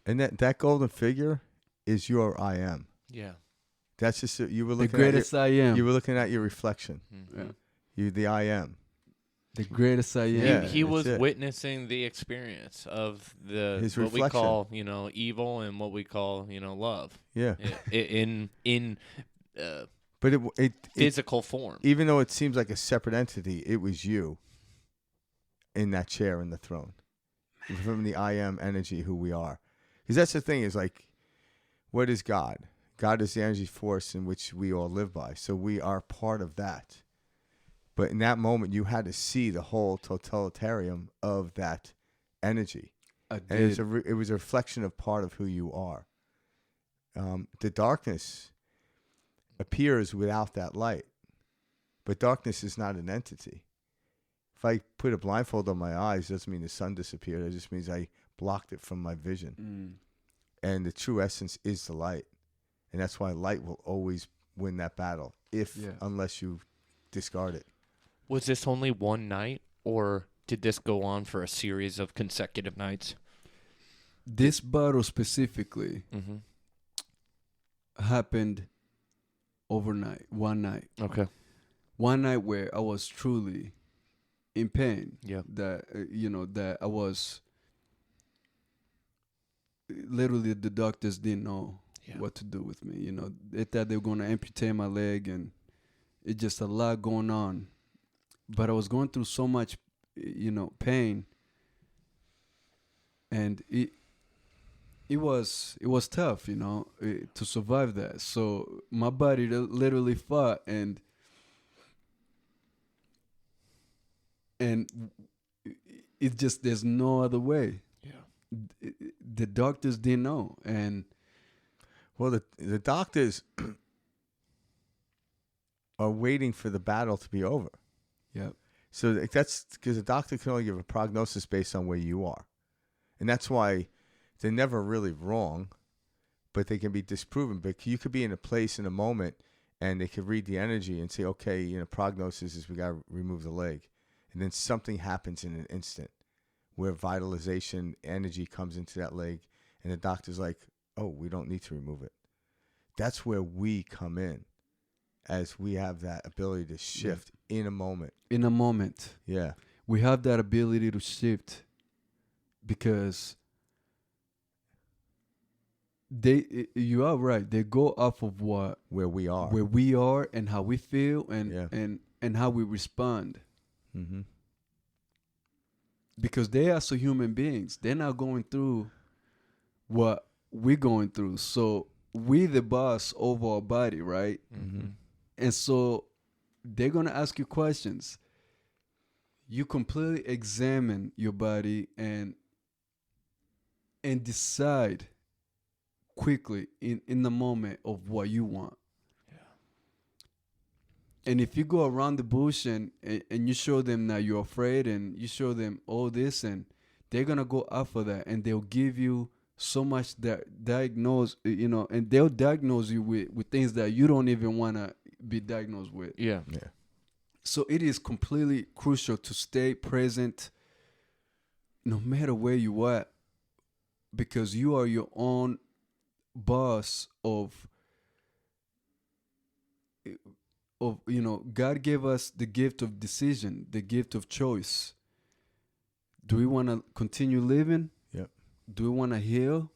And that golden figure is your I am. Yeah. That's just you were looking the greatest at I am. You were looking at your reflection. Mm-hmm. Yeah. You the I am. The greatest I am. Yeah. He was witnessing the experience of His what we reflection. call, evil, and what we call, love. Yeah. In But it physical form. Even though it seems like a separate entity, it was you in that chair in the throne. From the I am energy, who we are. Because that's the thing, is like, what is God? God is the energy force in which we all live by. So we are part of that. But in that moment, you had to see the whole totalitarian of that energy. I And it was a reflection of part of who you are. The darkness appears without that light. But darkness is not an entity. If I put a blindfold on my eyes, it doesn't mean the sun disappeared. It just means I blocked it from my vision. And the true essence is the light. And that's why light will always win that battle, unless you discard it. Was this only one night, or did this go on for a series of consecutive nights? This battle specifically happened overnight, one night. Okay. One night where I was truly in pain. Yeah. That, that I was, literally the doctors didn't know what to do with me. They thought they were going to amputate my leg, and it's just a lot going on. But I was going through so much, pain, and it was tough, to survive that. So my body literally fought, and it just, there's no other way. Yeah. The doctors didn't know, and well, the doctors are waiting for the battle to be over. Yeah. So that's because the doctor can only give a prognosis based on where you are. And that's why they're never really wrong, but they can be disproven. But you could be in a place in a moment, and they could read the energy and say, okay, prognosis is we got to remove the leg. And then something happens in an instant where vitalization energy comes into that leg, and the doctor's like, oh, we don't need to remove it. That's where we come in, as we have that ability to shift in a moment. In a moment. Yeah. We have that ability to shift because you are right. They go off of where we are and how we feel and how we respond. Mm-hmm. Because they are also human beings. They're not going through what we're going through. So we the boss over our body, right? Mm-hmm. And so they're going to ask you questions. You completely examine your body and decide quickly in the moment of what you want. Yeah. And if you go around the bush and you show them that you're afraid, and you show them all this, and they're gonna go after that, and they'll give you so much that diagnose, and they'll diagnose you with things that you don't even want to be diagnosed with. Yeah. So it is completely crucial to stay present no matter where you are, because you are your own boss of God gave us the gift of decision, the gift of choice. Do we want to continue living? Yep. Do we want to heal?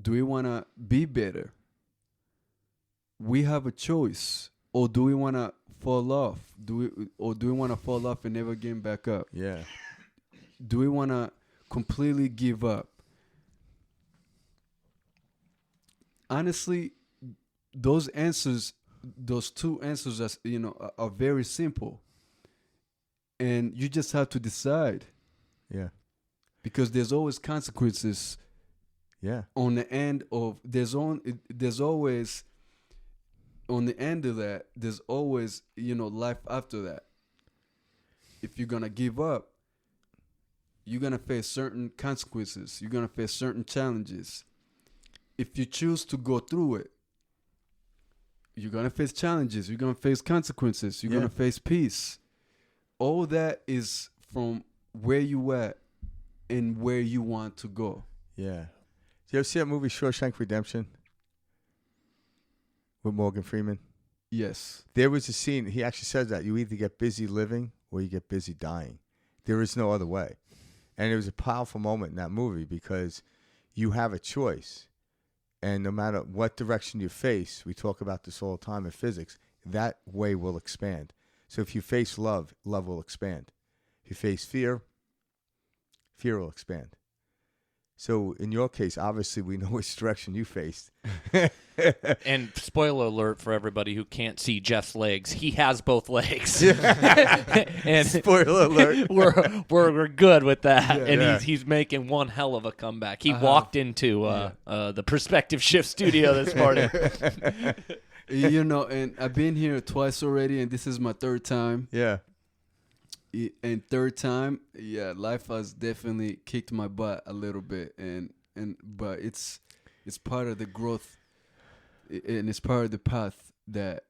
Do we want to be better? We have a choice. Or do we want to fall off? Do we want to fall off and never get back up? Yeah. Do we want to completely give up? Honestly, those two answers are very simple. And you just have to decide. Yeah. Because there's always consequences. Yeah. On the end of there's always on the end of that, there's always, life after that. If you're gonna give up, you're gonna face certain consequences. You're gonna face certain challenges. If you choose to go through it, you're gonna face challenges. You're gonna face consequences. You're gonna face peace. All that is from where you at and where you want to go. Yeah. Did you ever see that movie Shawshank Redemption with Morgan Freeman? Yes. There was a scene, he actually says that you either get busy living or you get busy dying. There is no other way. And it was a powerful moment in that movie because you have a choice. And no matter what direction you face, we talk about this all the time in physics, that way will expand. So if you face love, love will expand. If you face fear, fear will expand. So in your case, obviously we know which direction you faced. And spoiler alert for everybody who can't see Jeff's legs, he has both legs. And Spoiler alert. we're good with that. Yeah. And he's making one hell of a comeback. He walked into the Perspective Shift studio this morning. And I've been here twice already, and this is my third time. Yeah. And third time, life has definitely kicked my butt a little bit, but it's part of the growth, and it's part of the path that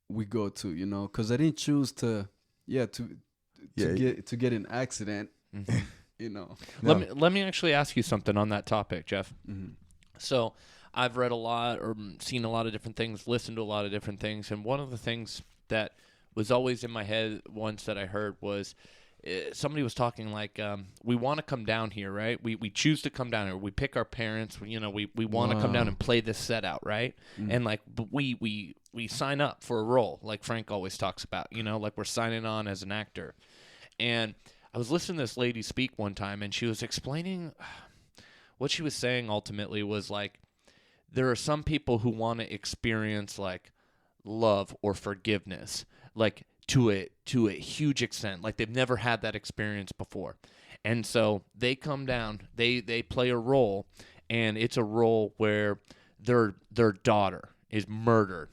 we go to, because I didn't choose to get an accident, No. Let me actually ask you something on that topic, Jeff. Mm-hmm. So I've read a lot or seen a lot of different things, listened to a lot of different things, and one of the things that was always in my head once that I heard was somebody was talking like, we want to come down here, right? We choose to come down here. We pick our parents. We want to come down and play this set out, right? Mm-hmm. And like we sign up for a role, like Frank always talks about, like we're signing on as an actor. And I was listening to this lady speak one time, and she was explaining what she was saying ultimately was like, there are some people who want to experience like love or forgiveness, like to a huge extent, like they've never had that experience before. And so they come down, they play a role, and it's a role where their daughter is murdered,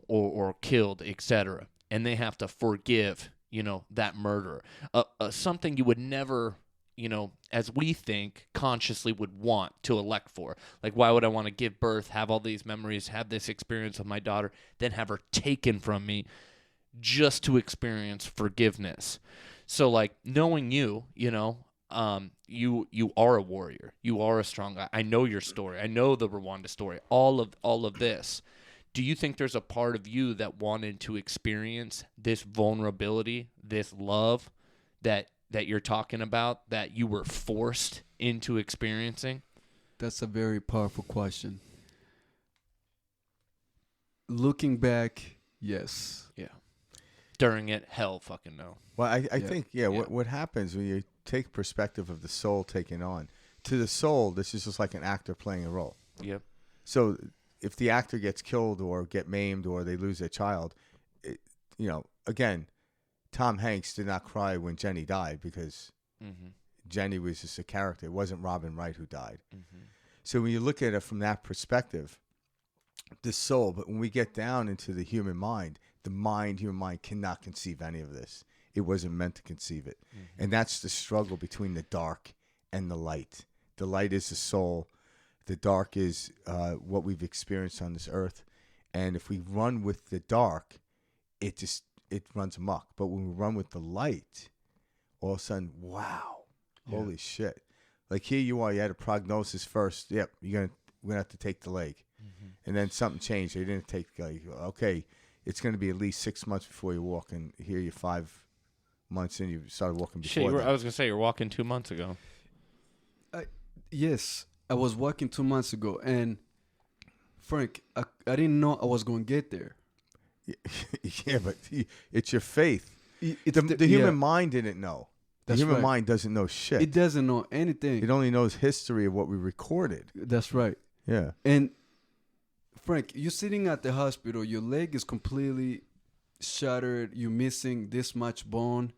or killed, etc. And they have to forgive, that murderer. Something you would never, as we think, consciously would want to elect for. Like, why would I want to give birth, have all these memories, have this experience with my daughter, then have her taken from me just to experience forgiveness? So, like, knowing you, you are a warrior. You are a strong guy. I know your story. I know the Rwanda story. All of this. Do you think there's a part of you that wanted to experience this vulnerability, this love that you're talking about, that you were forced into experiencing? That's a very powerful question. Looking back, yes. Yeah. During it, hell fucking no. Well, I think, what happens when you take perspective of the soul taking on, to the soul, this is just like an actor playing a role. Yep. So if the actor gets killed or get maimed or they lose their child, again, Tom Hanks did not cry when Jenny died because Jenny was just a character. It wasn't Robin Wright who died. Mm-hmm. So when you look at it from that perspective, the soul, but when we get down into the human mind cannot conceive any of this. It wasn't meant to conceive it. Mm-hmm. And that's the struggle between the dark and the light. The light is the soul. The dark is what we've experienced on this earth. And if we run with the dark, it runs amok. But when we run with the light, all of a sudden, wow, holy shit. Like here you are, you had a prognosis first. Yep, we're gonna have to take the leg. And then something changed. They didn't take the leg. Okay, it's gonna be at least 6 months before you walk, and here you're 5 months in, you started walking before that. I was gonna say you're walking 2 months ago. Yes, I was walking 2 months ago, and Frank, I didn't know I was going to get there. Yeah, but it's your faith. The human mind didn't know. The human mind doesn't know shit. It doesn't know anything. It only knows history of what we recorded. That's right. Yeah. And Frank, you're sitting at the hospital. Your leg is completely shattered. You're missing this much bone.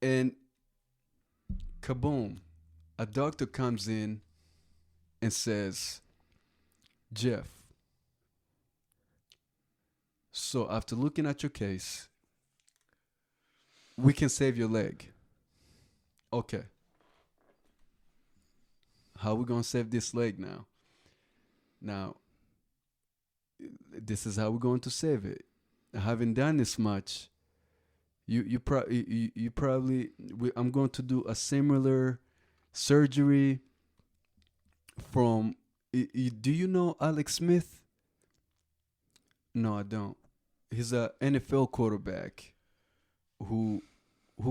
And kaboom, a doctor comes in and says, Jeff, so after looking at your case, we can save your leg. Okay. How are we going to save this leg now? Now, this is how we're going to save it. I haven't done this much. You probably, I'm going to do a similar surgery from, do you know Alex Smith? No, I don't. He's a NFL quarterback who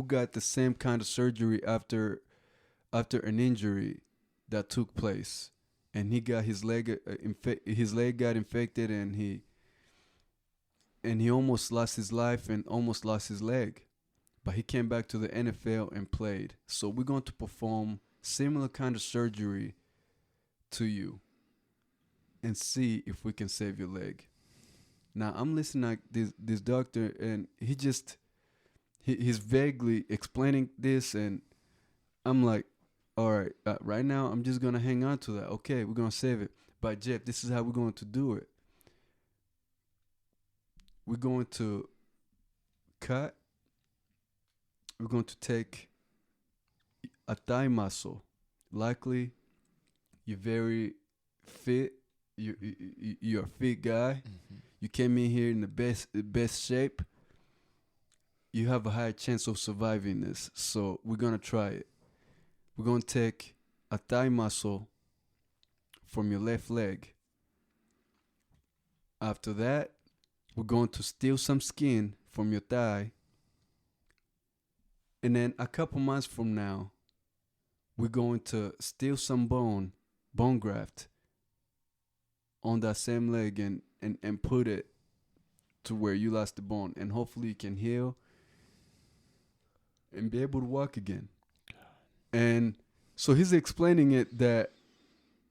got the same kind of surgery after an injury that took place, and he got his leg got infected, and he almost lost his life and almost lost his leg, but he came back to the NFL and played. So we're going to perform similar kind of surgery to you and see if we can save your leg. Now I'm listening to this doctor, and he's vaguely explaining this, and I'm like, all right, right now I'm just going to hang on to that. Okay, we're going to save it. But Jeff, this is how we're going to do it. We're going to cut. We're going to take a thigh muscle. Likely, you're very fit. You're a fit guy. Mm-hmm. You came in here in the best shape. You have a higher chance of surviving this. So we're going to try it. We're going to take a thigh muscle from your left leg. After that, we're going to steal some skin from your thigh. And then a couple months from now, we're going to steal some bone graft on that same leg and put it to where you lost the bone. And hopefully you can heal and be able to walk again. And so he's explaining it that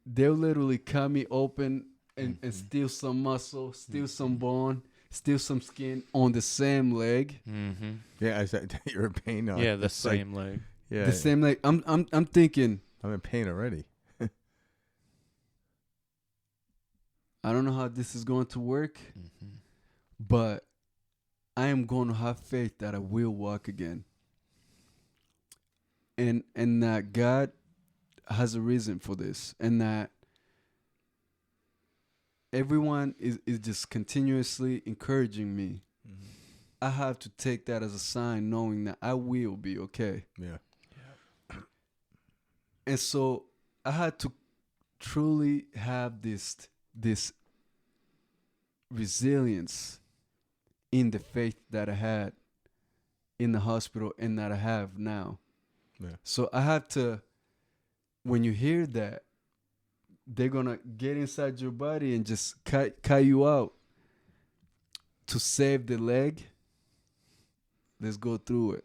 they'll literally cut me open and steal some muscle, steal some bone, steal some skin on the same leg. Mm-hmm. Yeah, is that you're in pain now? Yeah, the same leg. Yeah, the same leg. I'm thinking. I'm in pain already. I don't know how this is going to work, but I am going to have faith that I will walk again. And that God has a reason for this, and that everyone is just continuously encouraging me. Mm-hmm. I have to take that as a sign, knowing that I will be okay. Yeah. And so I had to truly have this resilience in the faith that I had in the hospital and that I have now. Yeah. So I have to, when you hear that, they're going to get inside your body and just cut you out to save the leg. Let's go through it.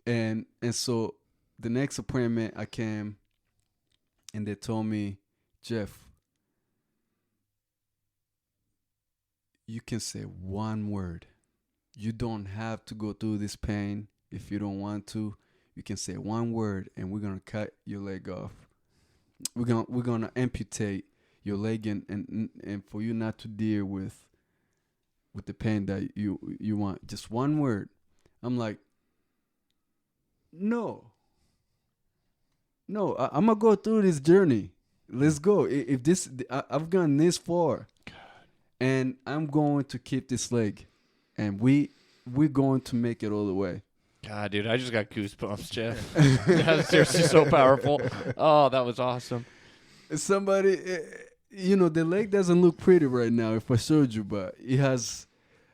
Yeah. And so the next appointment I came and they told me, Jeff, you can say one word. You don't have to go through this pain if you don't want to. You can say one word and we're going to cut your leg off. We're going to amputate your leg and for you not to deal with the pain that you want. Just one word. I'm like, no. no, I'm gonna go through this journey. Let's go. If this, I've gone this far, and I'm going to keep this leg, and we're going to make it all the way. God, dude, I just got goosebumps, Jeff. That was seriously so powerful. Oh, that was awesome. Somebody, the leg doesn't look pretty right now if I showed you, but it has,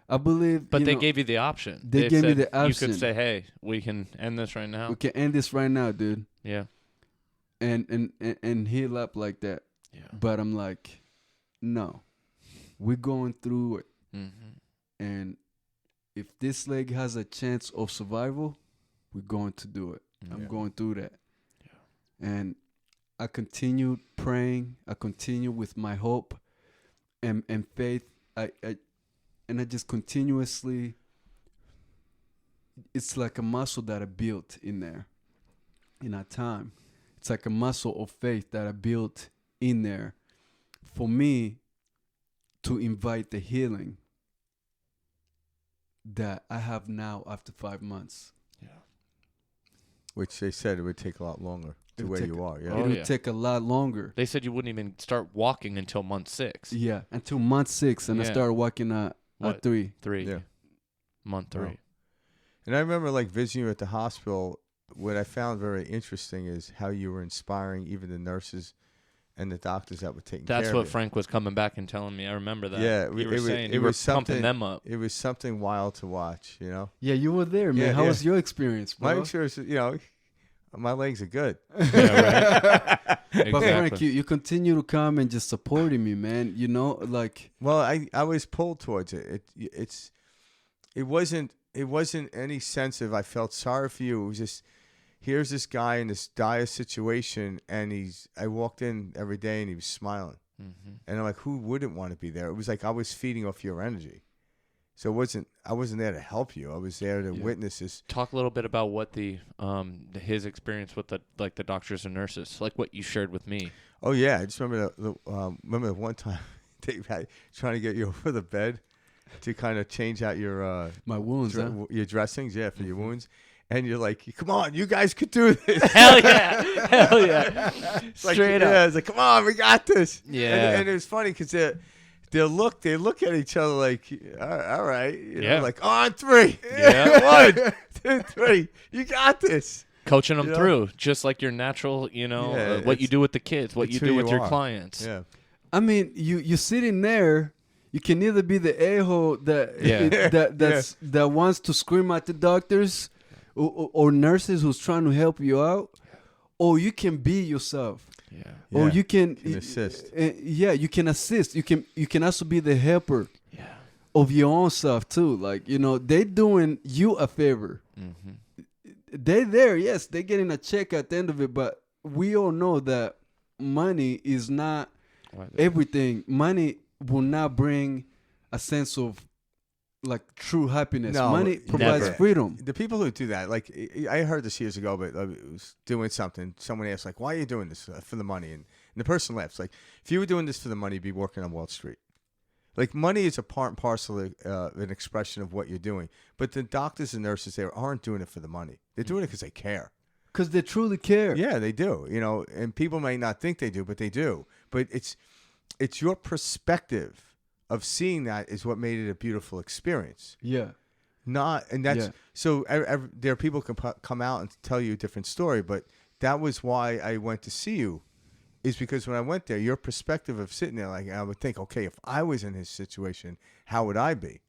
I believe. But they gave you the option. They gave me the option. You could say, hey, we can end this right now. We can end this right now, dude. Yeah. And heal up like that. Yeah. But I'm like, no, we're going through it. Mm-hmm. And if this leg has a chance of survival, we're going to do it. Yeah. I'm going through that. Yeah. And I continued praying. I continued with my hope and faith. I just continuously, it's like a muscle that I built in there in that time. It's like a muscle of faith that I built in there for me to invite the healing that I have now after 5 months. Yeah. Which they said it would take a lot longer to where you are. Yeah. Oh, It would take a lot longer. They said you wouldn't even start walking until month 6. Yeah, until month 6, and I Yeah. started walking at 3. 3. Yeah. Month 3. Wow. And I remember like visiting you at the hospital. What I found very interesting is how you were inspiring even the nurses and the doctors that were taking care of you. That's what Frank was coming back and telling me. I remember that. Yeah, you were saying you was were pumping something, them up. It was something wild to watch, you know? Yeah, you were there, man. Yeah, How yeah. was your experience, bro? My experience, my legs are good. Yeah, right. But Frank, Exactly. you continue to come and just supporting me, man. Like Well, I was pulled towards it. It wasn't any sense of I felt sorry for you. It was just, here's this guy in this dire situation, and I walked in every day and he was smiling. Mm-hmm. And I'm like, who wouldn't want to be there? It was like I was feeding off your energy. So I wasn't there to help you. I was there to witness this. Talk a little bit about what his experience with the doctors and nurses, like what you shared with me. Oh yeah, I just remember the one time they had trying to get you over the bed to kind of change out your my wounds, your dressings, for your wounds. And you're like, come on, you guys could do this. Hell yeah. Hell yeah. Straight up. Yeah, it's like, come on, we got this. Yeah. And it was funny because they look at each other like, all right. Like, on 3. Yeah. 1, 2, 3. You got this. Coaching them through, just like your natural, what you do with the kids, what you do with your clients. Yeah. I mean, you sitting there, you can either be the a-hole that wants to scream at the doctors or nurses who's trying to help you out, or you can be yourself. Yeah. Or you can assist. You can assist. You can also be the helper. Yeah. Of your own stuff too. Like, they doing you a favor. Mm-hmm. They're there, yes, they're getting a check at the end of it, but we all know that money is not everything. Money will not bring a sense of like true happiness. No, money provides never. freedom. The people who do that, like I heard this years ago, but I was doing something. Someone asked, like, why are you doing this for the money? And the person laughs. Like, if you were doing this for the money, you'd be working on Wall Street. Like, money is a part and parcel of an expression of what you're doing. But the doctors and nurses there aren't doing it for the money. They're doing it because they care. Because they truly care. Yeah, they do. And people may not think they do, but they do. But it's your perspective of seeing that is what made it a beautiful experience. Yeah. So there are people who can come out and tell you a different story, but that was why I went to see you, is because when I went there, your perspective of sitting there, like, I would think, okay, if I was in his situation, how would I be?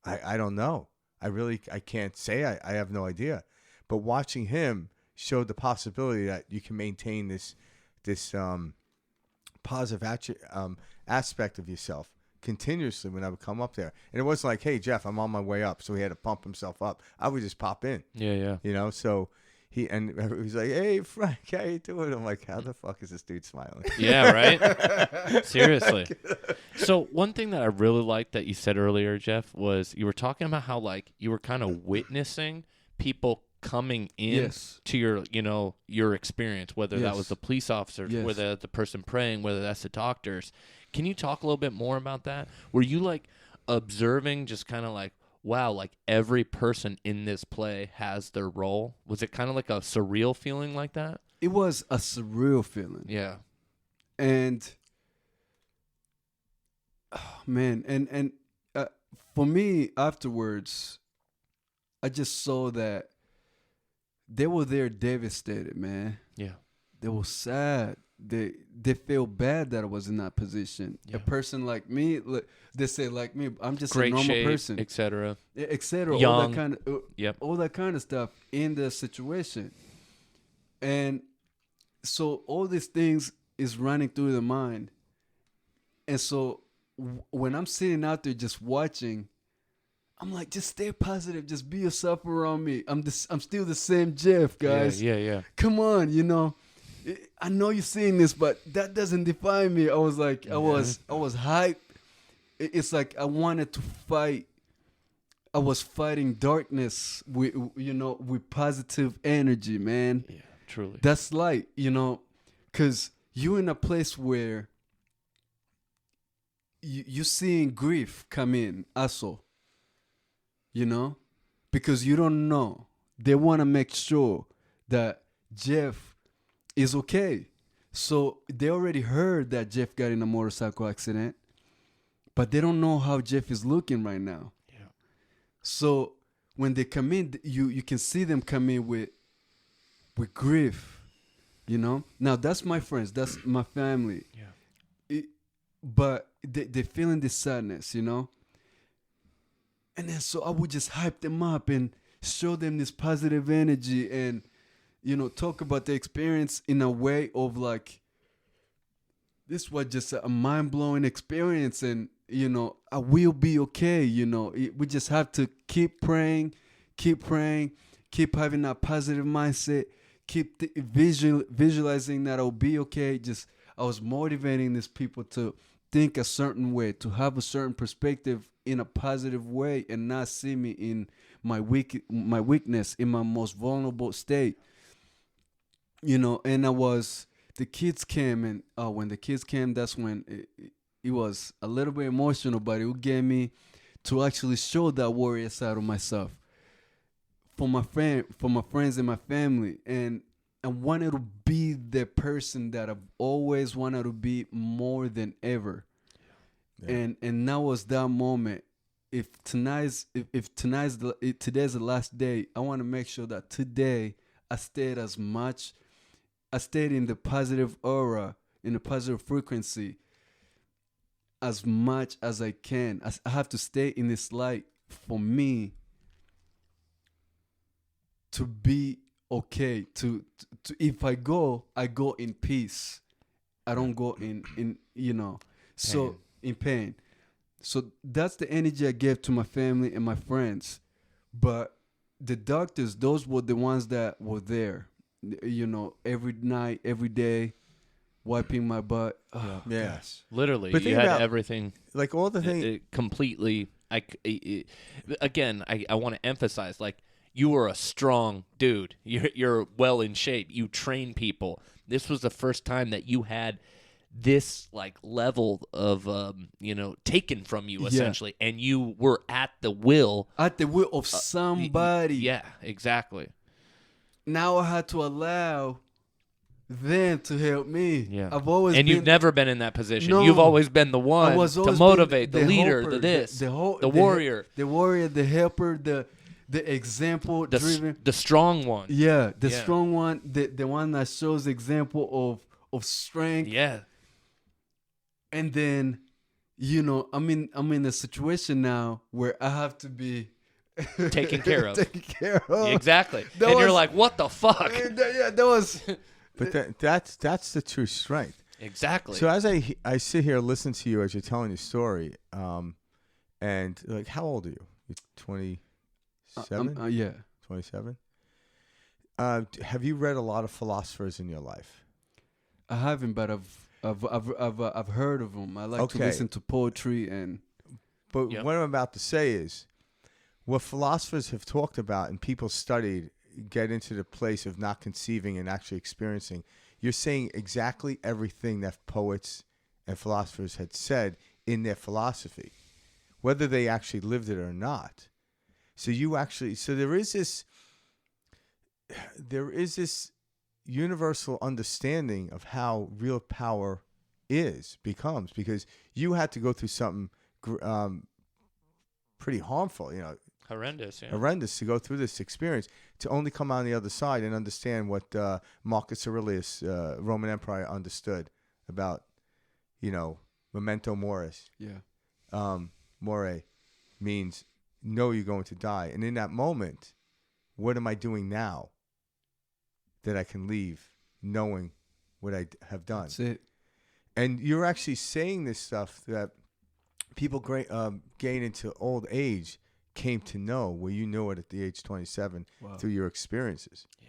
I don't know. I can't say. I have no idea. But watching him showed the possibility that you can maintain this positive aspect of yourself continuously when I would come up there. And it wasn't like, hey, Jeff, I'm on my way up, so he had to pump himself up. I would just pop in. Yeah. So he was like, hey, Frank, how you doing? I'm like, how the fuck is this dude smiling? Yeah, right? Seriously. So one thing that I really liked that you said earlier, Jeff, was you were talking about how, like, you were kind of witnessing people coming in to your experience, whether that was the police officers, whether that's the person praying, whether that's the doctors. Can you talk a little bit more about that? Were you like observing, just kind of like, wow, like every person in this play has their role? Was it kind of like a surreal feeling like that? it was a surreal feeling. Yeah. And oh, man, and for me afterwards, I just saw that they were there devastated, man. Yeah. They were sad. They felt bad that I was in that position. Yeah. A person like me, they say like me, I'm just Great a normal shape, person, etc. etc. Young. All that kind of stuff in the situation, and so all these things is running through the mind, and so when I'm sitting out there just watching, I'm like, just stay positive, just be yourself around me. I'm still the same Jeff, guys. Yeah. Come on, I know you're seeing this, but that doesn't define me. I was like, I was hyped. It's like I wanted to fight. I was fighting darkness with positive energy, man. Yeah, truly. That's light, because you're in a place where you're seeing grief come in also, because you don't know. They want to make sure that Jeff is okay. So they already heard that Jeff got in a motorcycle accident, but they don't know how Jeff is looking right now. Yeah. So when they come in, you can see them come in with grief, Now that's my friends, that's my family. Yeah. But they're feeling this sadness, And then so I would just hype them up and show them this positive energy and, talk about the experience in a way of like, this was just a mind-blowing experience and, I will be okay, We just have to keep praying, keep having that positive mindset, keep visualizing that I'll be okay. I was motivating these people to think a certain way, to have a certain perspective in a positive way and not see me in my weakness, in my most vulnerable state. And the kids came, and when the kids came, that's when it was a little bit emotional, but it gave me to actually show that warrior side of myself for my friends and my family. And I wanted to be the person that I've always wanted to be more than ever. Yeah. And now was that moment. If today's the last day, I want to make sure that today I stayed in the positive aura, in the positive frequency as much as I can. I have to stay in this light for me to be okay. To if I go in peace. I don't go in so in pain. So that's the energy I gave to my family and my friends. But the doctors, those were the ones that were there, every night, every day, wiping my butt. Oh, yeah. gosh. Literally, But you had everything. Like all the things. Completely. Again, I want to emphasize, like, you were a strong dude. You're well in shape. You train people. This was the first time that you had this like level of taken from you essentially, and you were at the will of somebody. Yeah, exactly. Now I had to allow them to help me. Yeah, You've never been in that position. No, you've always been the one to motivate, the leader, helper, the warrior, the helper, the example driven, the strong one. Yeah, strong one, the one that shows example of strength. Yeah. And then, I'm in a situation now where I have to be taken care of. Yeah, exactly. You're like, what the fuck? That was. But that's the true strength. Exactly. So as I sit here, listen to you as you're telling your story, and like, how old are you? You're 27. Yeah. 27. Have you read a lot of philosophers in your life? I haven't, but I've heard of them. I like to listen to poetry But what I'm about to say is, what philosophers have talked about and people studied get into the place of not conceiving and actually experiencing. You're saying exactly everything that poets and philosophers had said in their philosophy, whether they actually lived it or not. So there is this universal understanding of how real power becomes, because you had to go through something pretty harmful, Horrendous, yeah. horrendous, to go through this experience, to only come on the other side and understand what Marcus Aurelius, Roman Empire, understood about, memento moris. Yeah. More means know you're going to die. And in that moment, what am I doing now that I can leave knowing what I have done? That's it. And you're actually saying this stuff that people gain into old age came to know, where you knew it at the age 27 through your experiences. Yeah.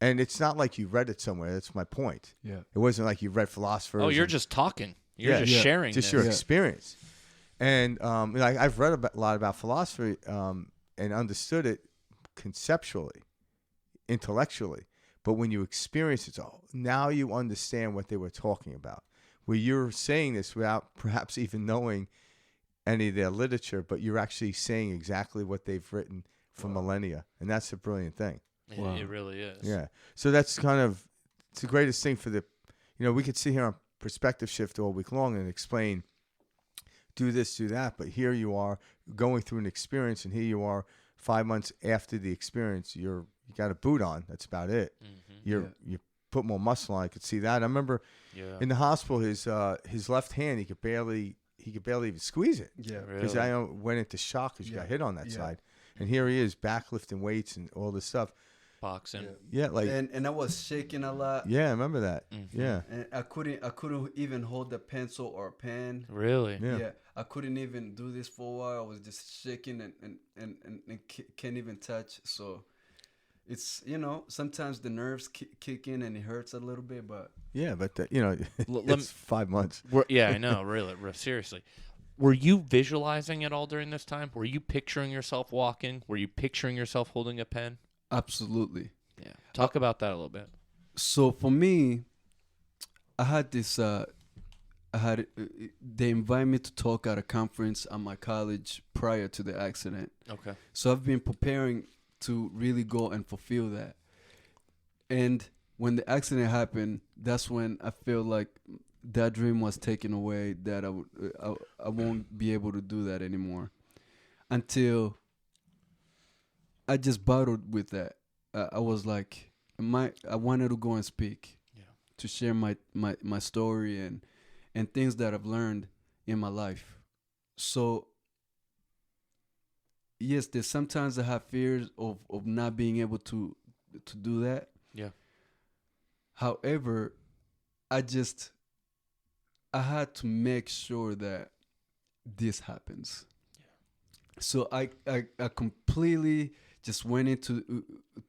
And it's not like you read it somewhere. That's my point. Yeah. It wasn't like you read philosophers. Oh, you're just talking. You're just sharing just this. your experience. And I've read a lot about philosophy and understood it conceptually, intellectually. But when you experience it, now you understand what they were talking about. Where you're saying this without perhaps even knowing any of their literature, but you're actually saying exactly what they've written for millennia. And that's a brilliant thing. It really is. Yeah. So that's it's the greatest thing for we could sit here on Perspective Shift all week long and explain, do this, do that. But here you are going through an experience, and here you are 5 months after the experience. You got a boot on. That's about it. Mm-hmm. You put more muscle on. I could see that. I remember in the hospital, his left hand, he could barely even squeeze it. Yeah. Because Really? I went into shock because you got hit on that side. And here he is back lifting weights and all this stuff. Boxing. Yeah, and I was shaking a lot. Yeah, I remember that. Mm-hmm. Yeah. And I couldn't even hold the pencil or a pen. Really? Yeah. I couldn't even do this for a while. I was just shaking and can't even touch. So it's, sometimes the nerves kick in and it hurts a little bit, but Yeah, but it's 5 months. I know. Really, seriously. Were you visualizing it all during this time? Were you picturing yourself walking? Were you picturing yourself holding a pen? absolutely. Yeah. Talk about that a little bit. So for me, I had this. They invited me to talk at a conference at my college prior to the accident. Okay. So I've been preparing to really go and fulfill that. And when the accident happened, that's when I feel like that dream was taken away. That I won't be able to do that anymore. Until I just battled with that. I was like, I wanted to go and speak, to share my story and things that I've learned in my life. So yes, there's sometimes I have fears of not being able to do that. Yeah. However, I had to make sure that this happens. Yeah. So I completely just went into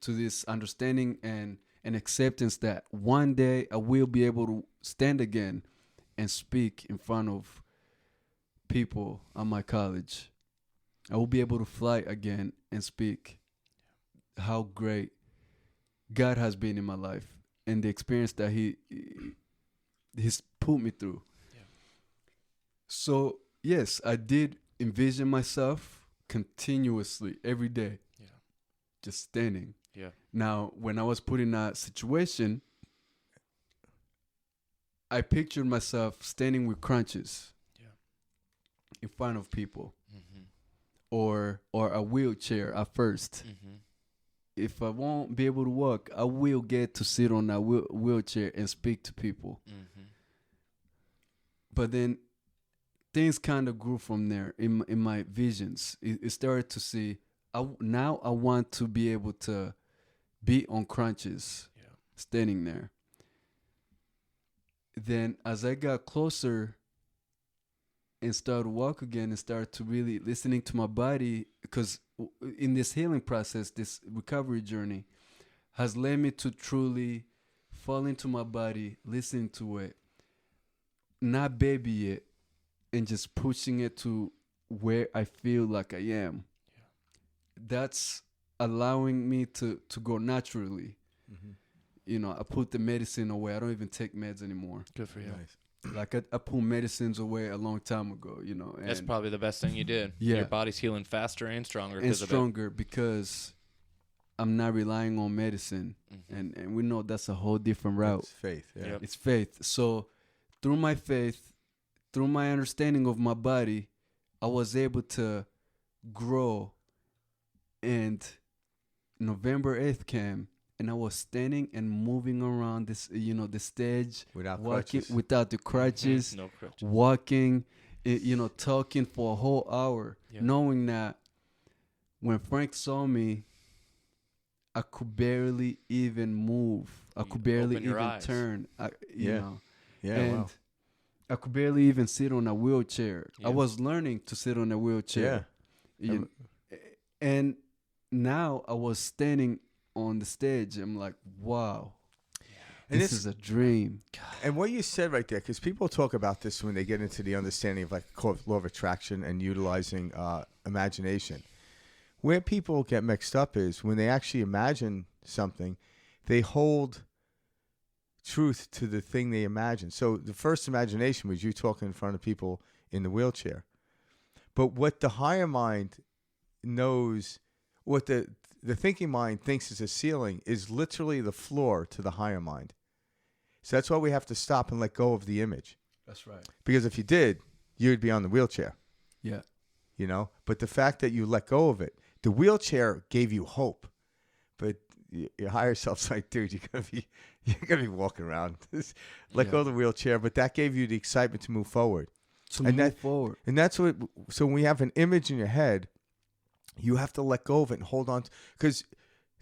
this understanding and acceptance that one day I will be able to stand again and speak in front of people at my college. I will be able to fly again and speak how great God has been in my life and the experience that He's put me through. Yeah. So yes, I did envision myself continuously every day. Yeah. Just standing. Yeah. Now, when I was put in that situation, I pictured myself standing with crutches in front of people, or a wheelchair at first. If I won't be able to walk, I will get to sit on that wheelchair and speak to people. But then things kind of grew from there in my visions. It started to see, now I want to be able to be on crutches, standing there. Then as I got closer and started to walk again and started to really listening to my body, because in this healing process, this recovery journey has led me to truly fall into my body, listening to it, not baby it, and just pushing it to where I feel like I am. Yeah. That's allowing me to go naturally. I put the medicine away. I don't even take meds anymore. Good for you. Nice. Like I put medicines away a long time ago, and that's probably the best thing you did. Yeah. Your body's healing faster and stronger. And stronger because I'm not relying on medicine. And we know that's a whole different route. It's faith. Yeah. Yep. It's faith. So through my faith, through my understanding of my body, I was able to grow. And November 8th came, and I was standing and moving around this, the stage, Without walking crutches. without the crutches, No crutches. walking, talking for a whole hour, knowing that when Frank saw me, I could barely even move. I could barely open your even eyes. turn. Yeah, and wow. I could barely even sit on a wheelchair. Yeah. I was learning to sit on a wheelchair. Yeah. And now I was standing on the stage. I'm like, wow, And this is a dream. And what you said right there, because people talk about this when they get into the understanding of like law of attraction and utilizing imagination. Where people get mixed up is when they actually imagine something, they hold truth to the thing they imagine. So the first imagination was you talking in front of people in the wheelchair. But what the higher mind knows, what the thinking mind thinks is a ceiling is literally the floor to the higher mind. So that's why we have to stop and let go of the image. That's right. Because if you did, you'd be on the wheelchair. Yeah. But the fact that you let go of it, the wheelchair gave you hope, but your higher self's like, dude, you're gonna be walking around. Let go of the wheelchair, but that gave you the excitement to move forward. Move forward. And that's what. So when you have an image in your head, you have to let go of it and hold on, because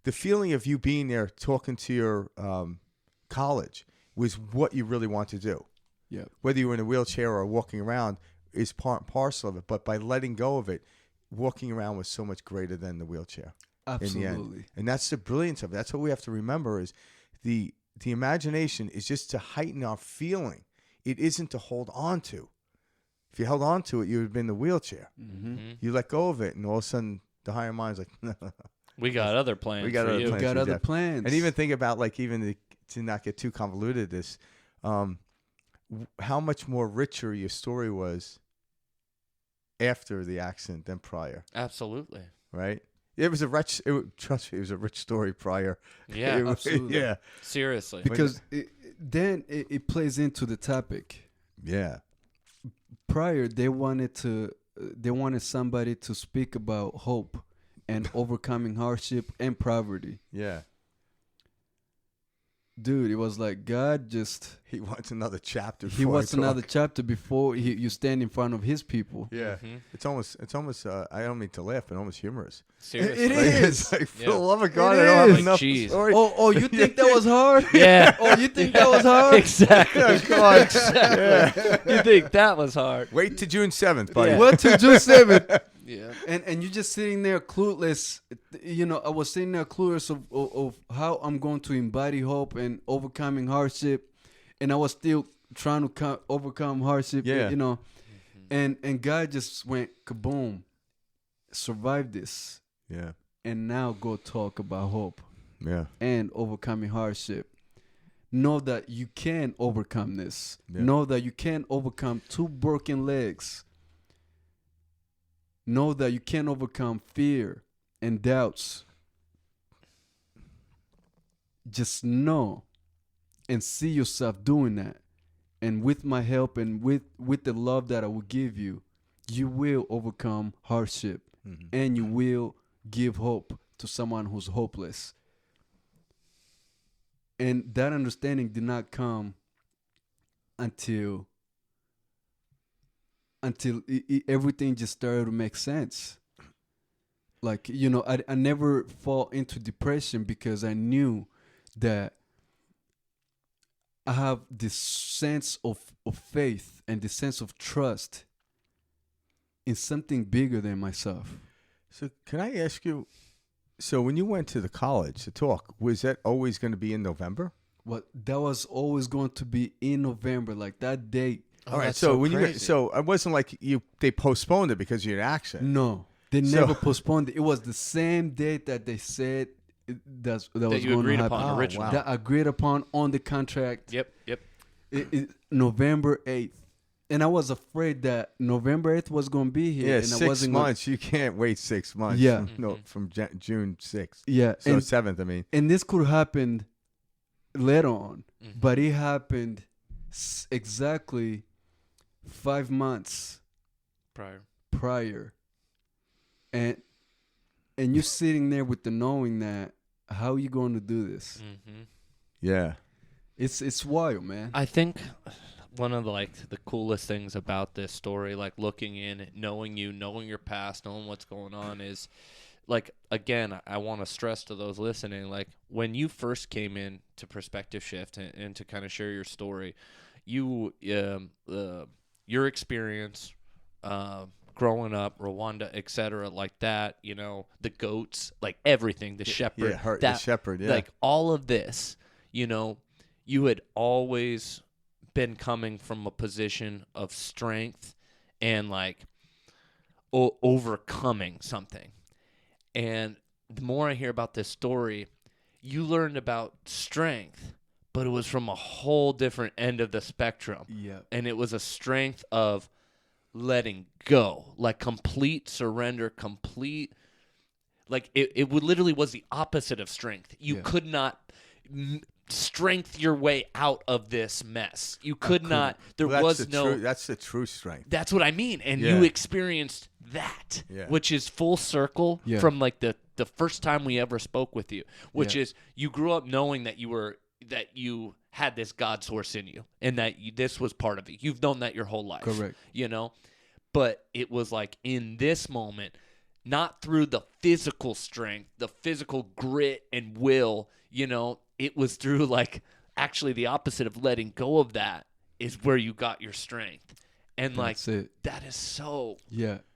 the feeling of you being there talking to your college was what you really want to do. Yeah. Whether you were in a wheelchair or walking around is part and parcel of it. But by letting go of it, walking around was so much greater than the wheelchair. Absolutely. In the end. And that's the brilliance of it. That's what we have to remember is the imagination is just to heighten our feeling. It isn't to hold on to. If you held on to it, you would have been in the wheelchair. You let go of it, and all of a sudden the higher mind's like, no. We got other plans. We got for other you. plans. We got for other Jeff. plans. And even think about to not get too convoluted this, how much more richer your story was after the accident than prior. Absolutely. Right? Trust me, it was a rich story prior. Yeah, absolutely. Yeah. seriously. Because then it plays into the topic. Yeah. Prior, they wanted somebody to speak about hope and overcoming hardship and poverty. Yeah. Dude, it was like God just... He wants another chapter. He wants another chapter before you stand in front of his people. Yeah. It's almost. I don't mean to laugh, but almost humorous. Seriously. It is. It's like, for Yeah. the love of God, It I don't have is. enough Jeez. story. Oh, you think that was hard? Yeah. Oh, you think that was hard? Exactly. Yeah, come on. Exactly. You think that was hard? Wait till June 7th, buddy. Yeah. What to June 7th? Yeah. And you're just sitting there clueless. I was sitting there clueless of how I'm going to embody hope and overcoming hardship. And I was still trying to overcome hardship, Yeah. And God just went kaboom, survive this. Yeah. And now go talk about hope Yeah. and overcoming hardship. Know that you can overcome this. Yeah. Know that you can overcome 2 broken legs. Know that you can overcome fear and doubts. Just know and see yourself doing that. And with my help and with the love that I will give you, you will overcome hardship and you will give hope to someone who's hopeless. And that understanding did not come until everything just started to make sense. Like, I never fall into depression because I knew that I have this sense of faith and this sense of trust in something bigger than myself. So can I ask you, so when you went to the college to talk, was that always going to be in November? Well, that was always going to be in November, like that date. All right. that's So so when crazy. so it wasn't like they postponed it because of your accident. No, they So- never postponed it. It was the same date that they said that was That going you to agreed happen. upon Oh, originally. wow. That agreed upon on the contract. Yep. November 8th. And I was afraid that November 8th was going to be here. Yeah, and 6 months. You can't wait 6 months. Yeah. From June 6th. Yeah. So 7th, I mean. And this could happen later on. Mm-hmm. But it happened exactly 5 months prior. And you're sitting there with the knowing that how you going to do this? Mm-hmm. Yeah. It's wild, man. I think one of the coolest things about this story, like looking in, knowing your past, knowing what's going on, is like, again, I want to stress to those listening, like when you first came in to Perspective Shift and to kind of share your story, your experience, growing up, Rwanda, etc., like that, the goats, like everything, the shepherd, the shepherd, yeah, like all of this, you had always been coming from a position of strength and like overcoming something. And the more I hear about this story, you learned about strength, but it was from a whole different end of the spectrum. Yeah. And it was a strength of letting go, like complete surrender, complete, like it literally was the opposite of strength. You could not strength your way out of this mess. You could not. That's the true strength. That's what I mean. And you experienced that, which is full circle from like the first time we ever spoke with you, which is you grew up knowing that you had this God source in you and that this was part of it. You've known that your whole life. Correct. But it was like in this moment, not through the physical strength, the physical grit and will, it was through like actually the opposite of letting go of that is where you got your strength. And that's it. That is so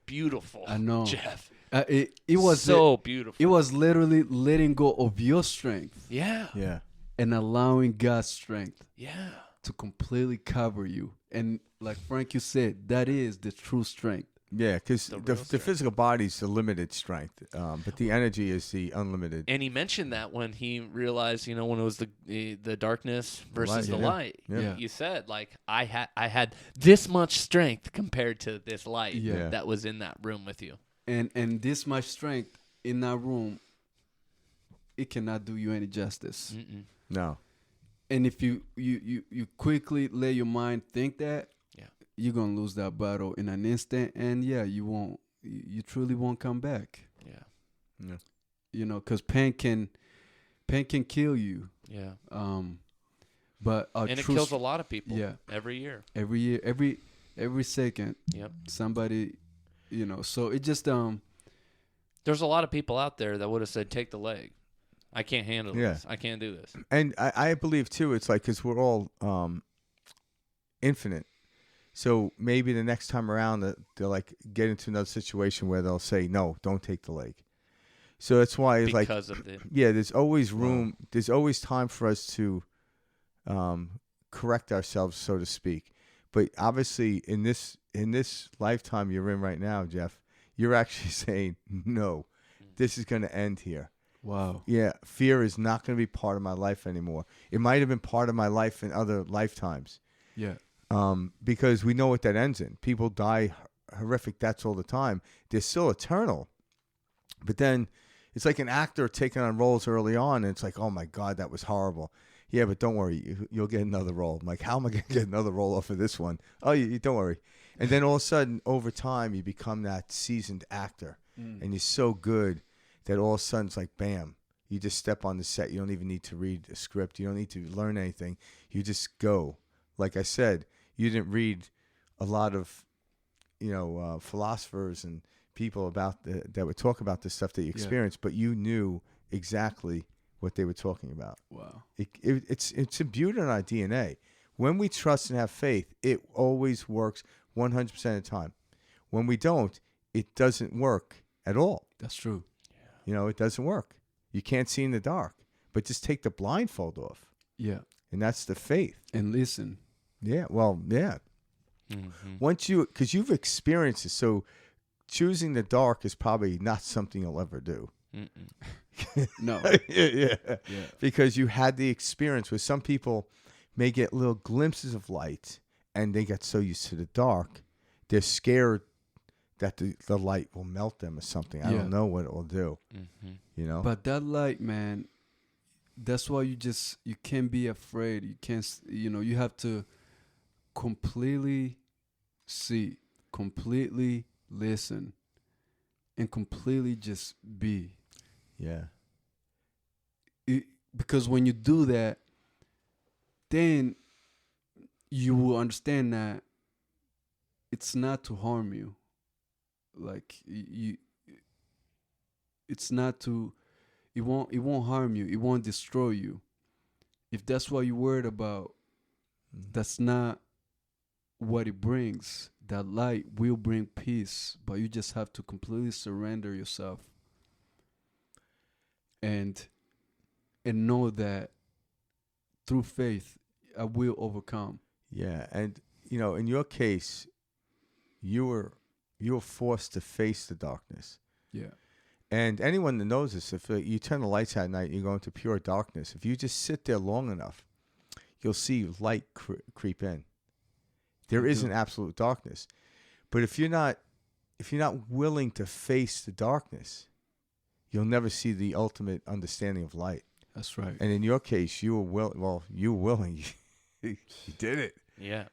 beautiful. I know, Jeff. It was so beautiful. It was literally letting go of your strength. Yeah. Yeah. And allowing God's strength. Yeah. To completely cover you. And like Frank, you said, that is the true strength. Yeah, because the physical body is the limited strength, but the energy is the unlimited. And he mentioned that when he realized, when it was the darkness versus the light. Yeah. You said, like, I had this much strength compared to this light that was in that room with you. And this much strength in that room, it cannot do you any justice. Mm-mm. No. And if you quickly let your mind think that, you're going to lose that battle in an instant. And you truly won't come back. Yeah. Because pain can kill you. Yeah. But it kills a lot of people. Yeah. Every year, every second. Yep. Somebody, so it just, there's a lot of people out there that would have said, take the leg. I can't handle this. I can't do this. And I believe too, it's like, cause we're all, infinite. So maybe the next time around they'll like get into another situation where they'll say, no, don't take the leg. So that's why it's because of the there's always room. Wow. There's always time for us to correct ourselves, so to speak. But obviously in this lifetime you're in right now, Jeff, you're actually saying, no, this is going to end here. Wow. Yeah. Fear is not going to be part of my life anymore. It might have been part of my life in other lifetimes. Yeah. Because we know what that ends in. People die horrific deaths all the time. They're still eternal. But then it's like an actor taking on roles early on, and it's like, oh, my God, that was horrible. Yeah, but don't worry. You'll get another role. I'm like, how am I going to get another role off of this one? Oh, you don't worry. And then all of a sudden, over time, you become that seasoned actor. And you're so good that all of a sudden it's like, bam. You just step on the set. You don't even need to read a script. You don't need to learn anything. You just go. Like I said, you didn't read a lot of, philosophers and people that would talk about this stuff that you experienced, but you knew exactly what they were talking about. Wow. It's imbued in our DNA. When we trust and have faith, it always works 100% of the time. When we don't, it doesn't work at all. That's true. It doesn't work. You can't see in the dark, but just take the blindfold off. Yeah. And that's the faith. And listen. Yeah, well, yeah. Mm-hmm. Because you've experienced it, so choosing the dark is probably not something you'll ever do. No. yeah. Because you had the experience where some people may get little glimpses of light, and they get so used to the dark, they're scared that the light will melt them or something. I don't know what it will do. You know. But that light, man, that's why you can't be afraid. You can't, you have to completely see, completely listen, and completely just be. Yeah. Because when you do that, then you will understand that it's not to harm you. Like it's not to. It won't harm you. It won't destroy you. If that's what you're worried about, that's not what it brings. That light will bring peace, but you just have to completely surrender yourself and know that through faith, I will overcome. Yeah, and in your case, you were forced to face the darkness. Yeah. And anyone that knows this, if you turn the lights out at night, you go into pure darkness. If you just sit there long enough, you'll see light creep in. There isn't absolute darkness, but if you're not willing to face the darkness, you'll never see the ultimate understanding of light. That's right. And in your case, you were willing. You did it. Yeah.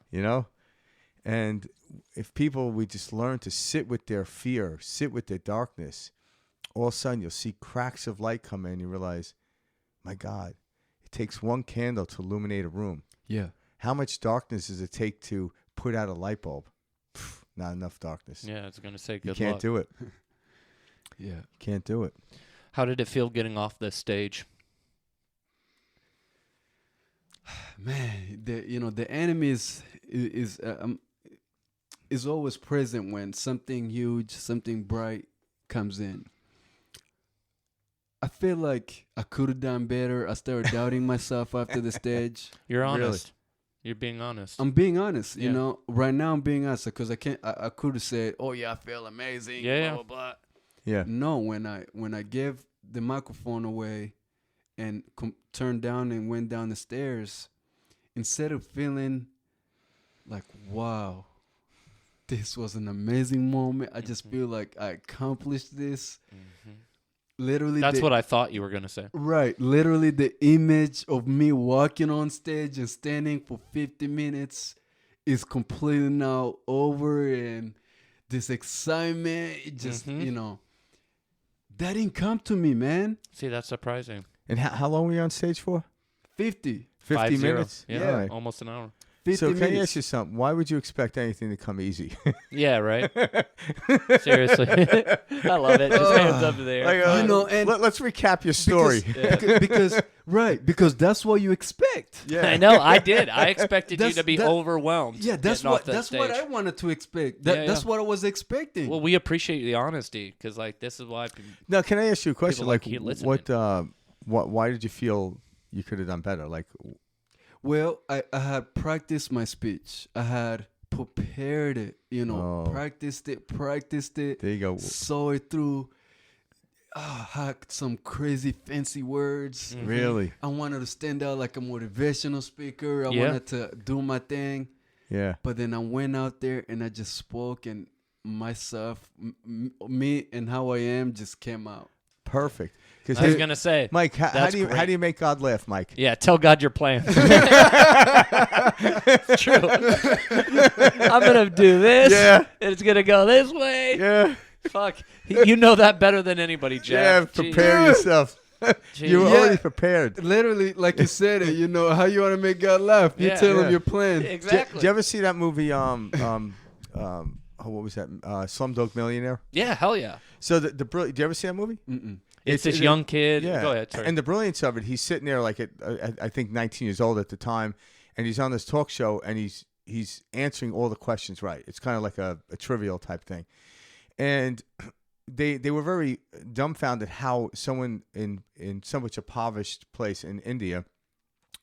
And if people would just learn to sit with their fear, sit with their darkness, all of a sudden you'll see cracks of light come in and you realize, my God, it takes one candle to illuminate a room. Yeah. How much darkness does it take to put out a light bulb? Not enough darkness. Yeah, I was going to say good luck. You can't do it. Yeah. Can't do it. How did it feel getting off the stage? Man, the enemy is always present when something huge, something bright comes in. I feel like I could have done better. I started doubting myself after the stage. You're honest. Really? You're being honest. I'm being honest, Yeah. Right now I'm being honest because I could have said, "Oh yeah, I feel amazing." Yeah, blah, blah, blah. Yeah. No, when I gave the microphone away and turned down and went down the stairs, instead of feeling like, wow, this was an amazing moment, I just feel like I accomplished this. Literally, That's what I thought you were going to say. Right. Literally, the image of me walking on stage and standing for 50 minutes is completely now over. And this excitement, it just, that didn't come to me, man. See, that's surprising. And how long were you on stage for? 50 50 5-0. minutes? Yeah, All right. almost an hour. 50 So can minutes. I ask you something? Why would you expect anything to come easy? Yeah, right? Seriously. I love it. Just hands up to the air. and let's recap your story. because that's what you expect. Yeah. I know, I did. I expected you That's- to be that- overwhelmed. Yeah, that's getting off that what stage. I wanted to expect. Yeah, That's what I was expecting. Well, we appreciate the honesty because, this is why Now, can I ask you a question? People like you listening. Why did you feel you could have done better? Well, I had practiced my speech. I had prepared it, practiced it. There you go. Saw it through. Had some crazy fancy words. Really? I wanted to stand out like a motivational speaker. I wanted to do my thing. Yeah. But then I went out there and I just spoke, and myself, me and how I am just came out. Perfect. I was going to say, Mike, how that's do you great. make God laugh, Mike? Yeah, tell God your plan. It's true. I'm going to do this. Yeah. And it's going to go this way. Yeah. Fuck. You know that better than anybody, Yeah. Jeff. Prepare yourself. You were already prepared. Literally, like you said it, how you want to make God laugh. You tell him your plan. Exactly. Did you ever see that movie? What was that? Slumdog Millionaire. Yeah, hell yeah. So did you ever see that movie? Mm-mm. It's this young kid. Yeah. Go ahead. Sorry. And the brilliance of it, he's sitting there like at I think 19 years old at the time, and he's on this talk show and he's answering all the questions right. It's kind of like a trivial type thing, and they were very dumbfounded how someone in such a impoverished place in India,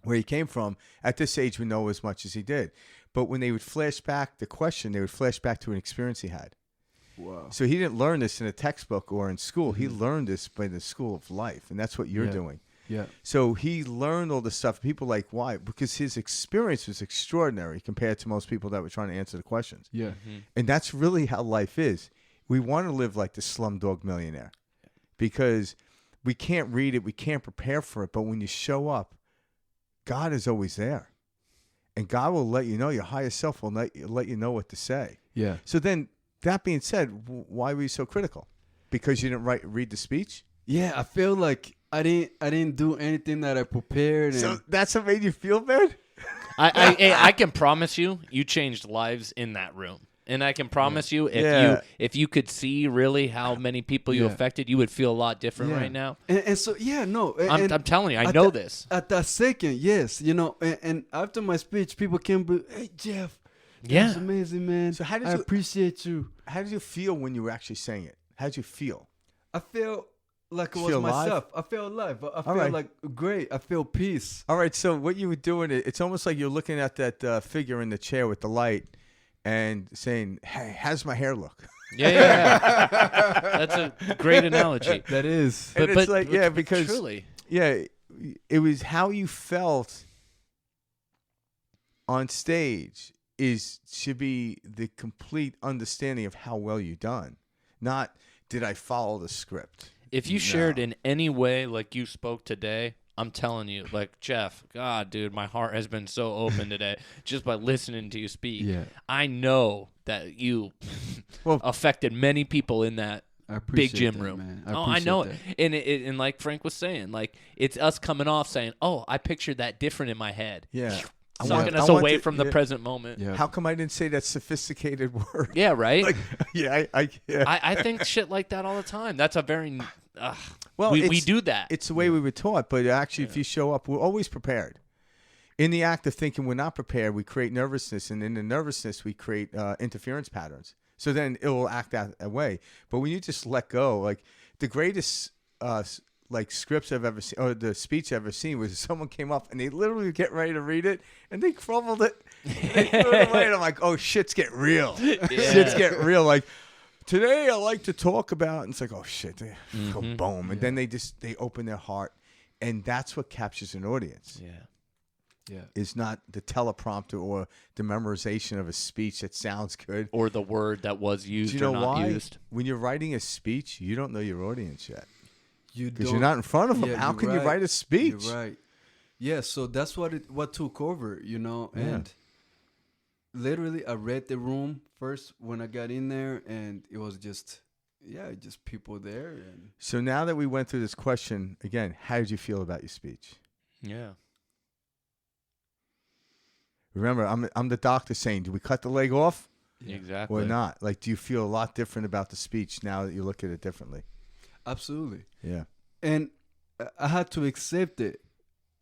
where he came from, at this age would know as much as he did. But when they would flash back the question, they would flash back to an experience he had. Wow. So he didn't learn this in a textbook or in school. He learned this by the school of life, and that's what you're doing. Yeah. So he learned all this stuff. People like, why? Because his experience was extraordinary compared to most people that were trying to answer the questions. Yeah. And that's really how life is. We want to live like the slumdog millionaire because we can't read it. We can't prepare for it. But when you show up, God is always there. And God will let you know. Your higher self will let you know what to say. Yeah. So then, that being said, why were you so critical? Because you didn't read the speech? Yeah, I feel like I didn't do anything that I prepared. And So that's what made you feel bad? I can promise you changed lives in that room. And I can promise you, if you could see really how many people you affected, you would feel a lot different right now. And so I'm telling you, I know this. At that second, yes, and after my speech, people came, hey Jeff, Yeah, that's amazing, man. So I appreciate you. How did you feel when you were actually saying it? How did you feel? I felt like it was Feel myself. I felt alive. I felt like great. I feel peace. All right. So what you were doing, it's almost like you're looking at that figure in the chair with the light and saying, "Hey, how's my hair look?" Yeah. That's a great analogy. That is. And it's like, because truly, it was how you felt on stage should be the complete understanding of how well you done, not did I follow the script. If you shared in any way like you spoke today, I'm telling you, like, Jeff, God, dude, my heart has been so open today just by listening to you speak. Yeah. I know that you affected many people in that big gym room. Man. I know it. And like Frank was saying, like, it's us coming off saying, oh, I pictured that different in my head. Yeah. Sucking us away from the present moment. Yeah. How come I didn't say that sophisticated word? Yeah, right? Like, I think shit like that all the time. That's a very... well, we do that. It's the way we were taught, but actually, if you show up, we're always prepared. In the act of thinking we're not prepared, we create nervousness, and in the nervousness, we create interference patterns. So then it will act that way. But when you just let go, like the greatest scripts I've ever seen, or the speech I've ever seen, was someone came up and they literally get ready to read it, and they crumbled it, they threw it away, and I'm like, oh, shit's getting real. Shit's getting real. Like, today I like to talk about, and it's like, oh shit, they go boom, and then they open their heart, and that's what captures an audience. Yeah. Is not the teleprompter or the memorization of a speech that sounds good, or the word that was used Do you know or not why? used. When you're writing a speech, you don't know your audience yet because You're you're not in front of them. How can you write a speech? You're right. Yeah. So that's what took over, and literally I read the room first when I got in there, and it was just people there. And So now that we went through this question again, how did you feel about your speech? Yeah. Remember, I'm the doctor saying, do we cut the leg off Exactly. or not? Like, do you feel a lot different about the speech now that you look at it differently? Absolutely. Yeah. And I had to accept it.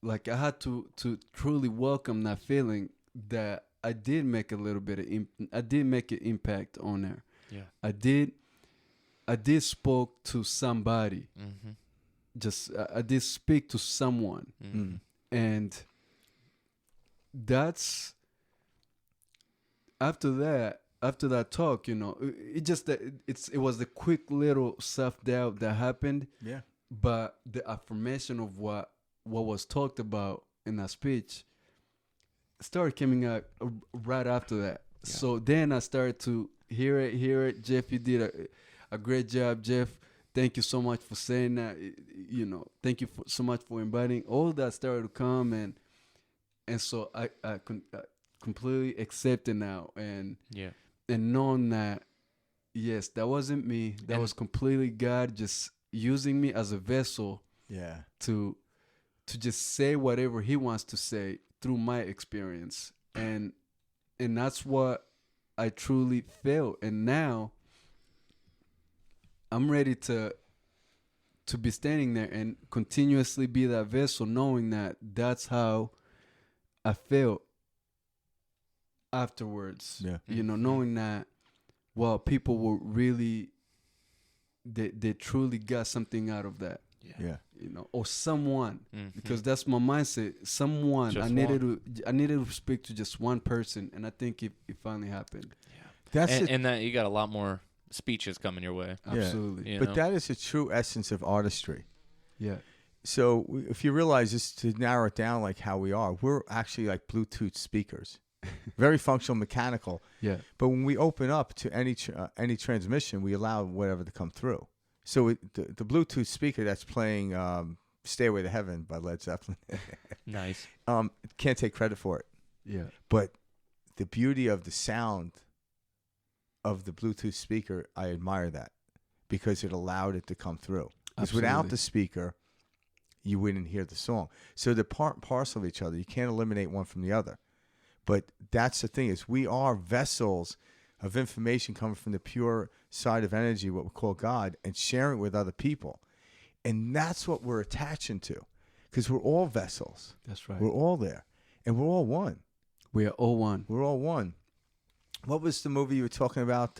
Like, I had to truly welcome that feeling that I did make a little bit of I did make an impact on her. Yeah. I did spoke to somebody. Mm-hmm. I did speak to someone. Mm-hmm. And that's after that talk, it was the quick little self-doubt that happened. Yeah. But the affirmation of what was talked about in that speech started coming out right after that. Yeah. So then I started to hear it. Jeff, you did a great job, Jeff. Thank you so much for saying that. Thank you so much for inviting. All that started to come, and so I completely accept it now, and knowing that, yes, that wasn't me. That was completely God just using me as a vessel. Yeah. To just say whatever He wants to say through my experience, and that's what I truly felt. And now I'm ready to be standing there and continuously be that vessel, knowing that that's how I felt afterwards. Yeah. Knowing that, people were really, they truly got something out of that. Yeah. Or someone, because that's my mindset. Someone. Just I needed to speak to just one person, and I think it finally happened. Yeah. And that you got a lot more speeches coming your way. Absolutely. But that is the true essence of artistry. Yeah. if you realize this, to narrow it down like how we are, we're actually like Bluetooth speakers, very functional, mechanical. Yeah. But when we open up to any transmission, we allow whatever to come through. So the Bluetooth speaker that's playing "Stairway to Heaven" by Led Zeppelin, Nice. Can't take credit for it. Yeah. But the beauty of the sound of the Bluetooth speaker, I admire that because it allowed it to come through. Because without the speaker, you wouldn't hear the song. So they're part and parcel of each other. You can't eliminate one from the other. But that's the thing, is we are vessels of information coming from the pure side of energy, what we call God, and sharing it with other people. And that's what we're attaching to, because we're all vessels. That's right. We're all there. And we're all one. We are all one. We're all one. What was the movie you were talking about?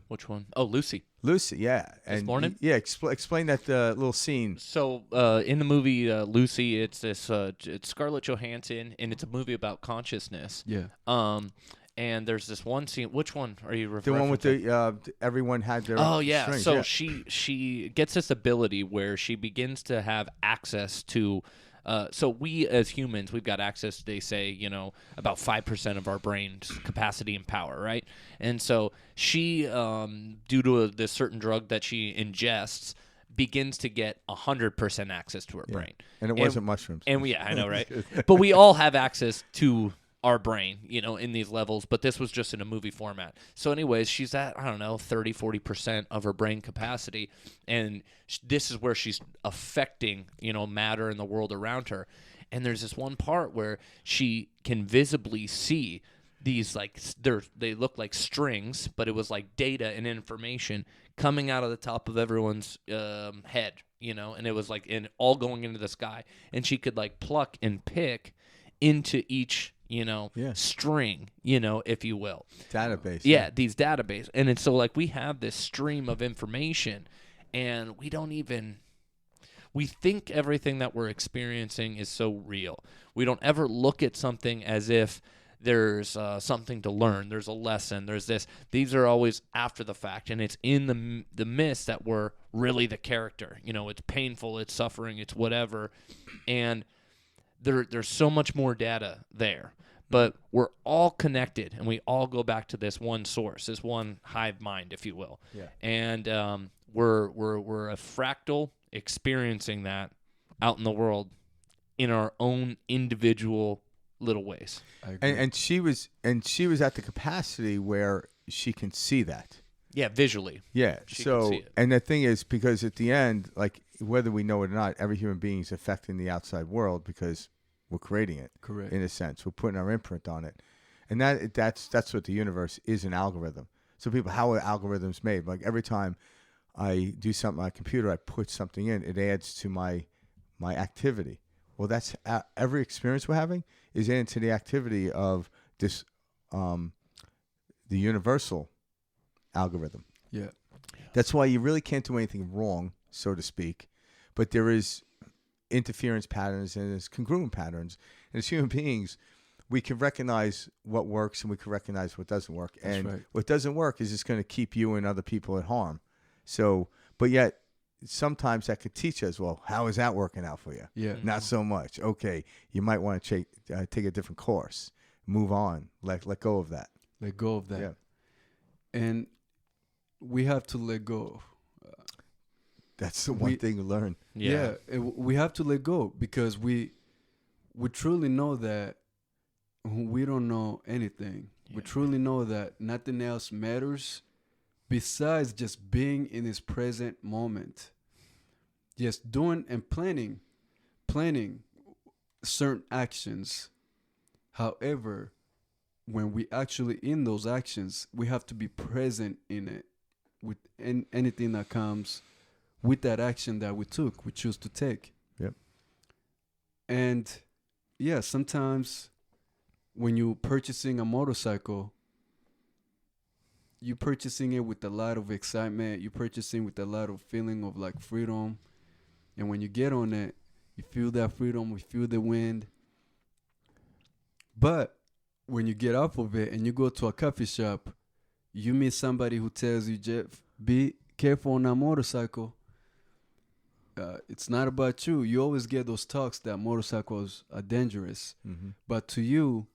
Which one? Oh, Lucy. Lucy, yeah. This morning? Yeah, explain that little scene. So in the movie Lucy, it's it's Scarlett Johansson, and it's a movie about consciousness. Yeah. And there's this one scene. Which one are you referring to? The one with the everyone had their strings, So yeah. she gets this ability where she begins to have access to. So we as humans, we've got access, they say, about 5% of our brain's capacity and power, right? And so she, due to this certain drug that she ingests, begins to get 100% access to her brain. And it wasn't mushrooms. And I know, right? But we all have access to our brain, in these levels, but this was just in a movie format. So anyways, she's at, 30-40% of her brain capacity, and this is where she's affecting, matter in the world around her. And there's this one part where she can visibly see these, like, they look like strings, but it was like data and information coming out of the top of everyone's head, and it was like all going into the sky, and she could like pluck and pick into each string, if you will. Database. Yeah, these database. And it's so like we have this stream of information, and we think everything that we're experiencing is so real. We don't ever look at something as if there's something to learn, there's a lesson, there's this. These are always after the fact, and it's in the midst that we're really the character. It's painful, it's suffering, it's whatever. And there's so much more data there, but we're all connected, and we all go back to this one source, this one hive mind, if you will. Yeah. And we're a fractal experiencing that out in the world in our own individual little ways. And she was at the capacity where she can see that. Yeah, visually. Yeah. She can see it. And the thing is, because at the end, like, whether we know it or not, every human being is affecting the outside world because we're creating it. Correct. In a sense, we're putting our imprint on it, and that's what the universe is, an algorithm. So people, how are algorithms made? Like every time I do something on my computer, I put something in, it adds to my activity. Well, that's every experience we're having is into the activity of this, the universal algorithm. Yeah. That's why you really can't do anything wrong, so to speak, but there is interference patterns and there's congruent patterns. And as human beings, we can recognize what works and we can recognize what doesn't work. That's and right. What doesn't work is just going to keep you and other people at harm. So, but yet sometimes that could teach us, well, how is that working out for you? Yeah. Not so much. Okay, you might want to take a different course, move on, let go of that. Let go of that. Yeah. And we have to let go. That's the one thing to learn. Yeah, we have to let go because we truly know that we don't know anything. Yeah. We truly know that nothing else matters besides just being in this present moment. Just doing and planning certain actions. However, when we actually in those actions, we have to be present in it with anything that comes with that action that we choose to take. Yep. And yeah, sometimes when you're purchasing a motorcycle, you're purchasing it with a lot of excitement. You're purchasing with a lot of feeling of like freedom. And when you get on it, you feel that freedom, you feel the wind. But when you get off of it and you go to a coffee shop, you meet somebody who tells you, Jeff, be careful on that motorcycle. it's not about you. You always get those talks that motorcycles are dangerous, but to you,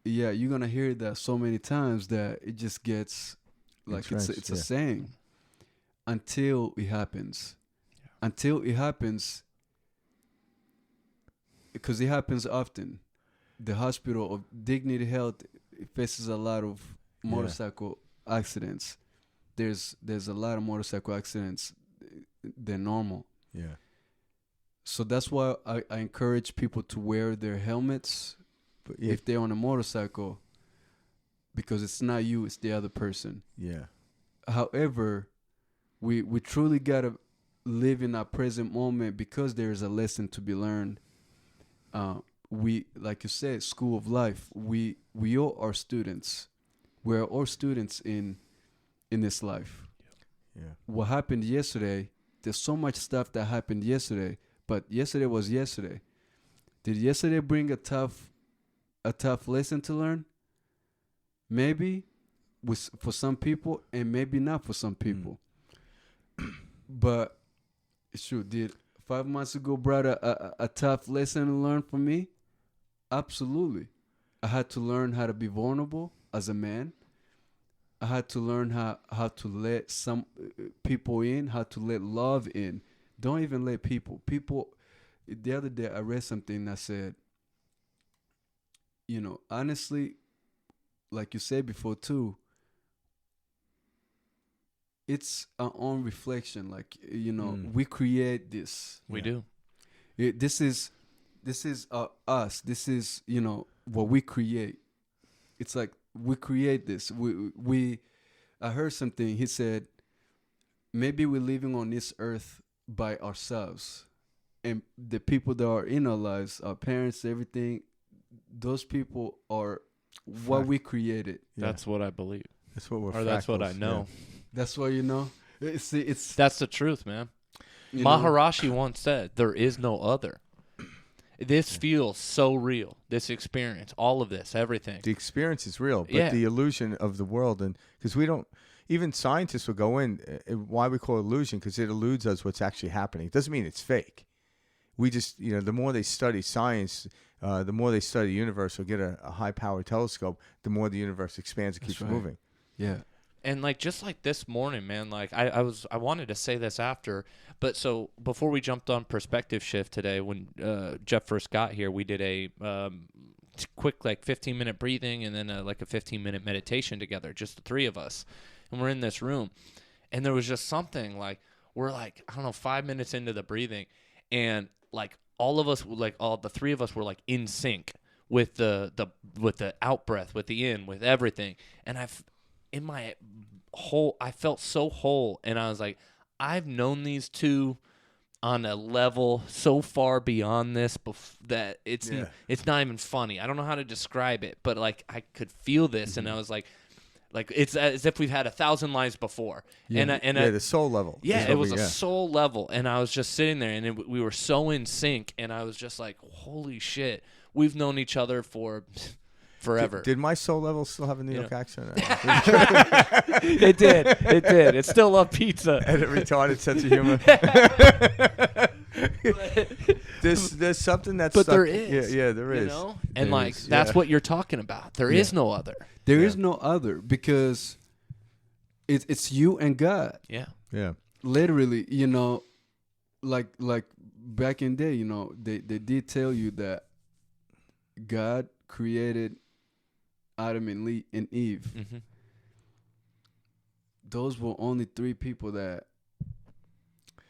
yeah, you're gonna hear that so many times that it just gets like it's a saying until it happens. Until it happens, because it happens often. The hospital of Dignity Health faces a lot of motorcycle accidents. There's a lot of motorcycle accidents than normal. Yeah. So that's why I encourage people to wear their helmets if they're on a motorcycle, because it's not you, it's the other person. Yeah. However, we truly gotta live in our present moment, because there is a lesson to be learned. We, like you said, school of life. We all are students. We're all students in this life. Yeah. What happened yesterday? There's so much stuff that happened yesterday, but yesterday was yesterday. Did yesterday bring a tough lesson to learn? Maybe for some people, and maybe not for some people. But sure, did 5 months ago brought a tough lesson to learn for me? Absolutely. I had to learn how to be vulnerable as a man. I had to learn how to let some people in, how to let love in. Don't even let people. The other day I read something that said, honestly, like you said before too, it's our own reflection. Like, we create this. We do. This is us. This is, what we create. It's like we create this. I heard something. He said, maybe we're living on this earth by ourselves. And the people that are in our lives, our parents, everything, those people are what we created. That's what I believe. That's what we're Or that's what I know. Yeah. That's what you know. That's the truth, man. Maharishi once said, "There is no other." This feels so real. This experience, all of this, everything. The experience is real, but the illusion of the world, and because we don't, even scientists will go in. Why we call it illusion? Because it eludes us what's actually happening. It doesn't mean it's fake. We just, the more they study science, the more they study the universe, or get a high-powered telescope, the more the universe expands and keeps moving. Yeah. And just like this morning, man, like I wanted to say this after, but so before we jumped on Perspective Shift today, when Jeff first got here, we did a quick 15-minute breathing and then a 15-minute meditation together, just the three of us, and we're in this room, and there was just something we're I don't know, 5 minutes into the breathing, and all of us, all the three of us were in sync with the out breath, with the in, with everything, and I felt so whole, and I was like, I've known these two on a level so far beyond this that it's not even funny. I don't know how to describe it, but I could feel this, and I was like it's as if we've had 1,000 lives before. Yeah. And the soul level. Yeah, it was a soul level, and I was just sitting there, and we were so in sync, and I was just like, holy shit, we've known each other for forever. Did my soul level still have a New York accent? It did. It's still love pizza. And a retarded sense of humor. There's something that's but stuck. There is. Yeah, there is. And that's what you're talking about. There is no other. There is no other, because it's you and God. Yeah. Yeah. Literally, like back in the day, they did tell you that God created Adam and Eve. Mm-hmm. Those were only three people that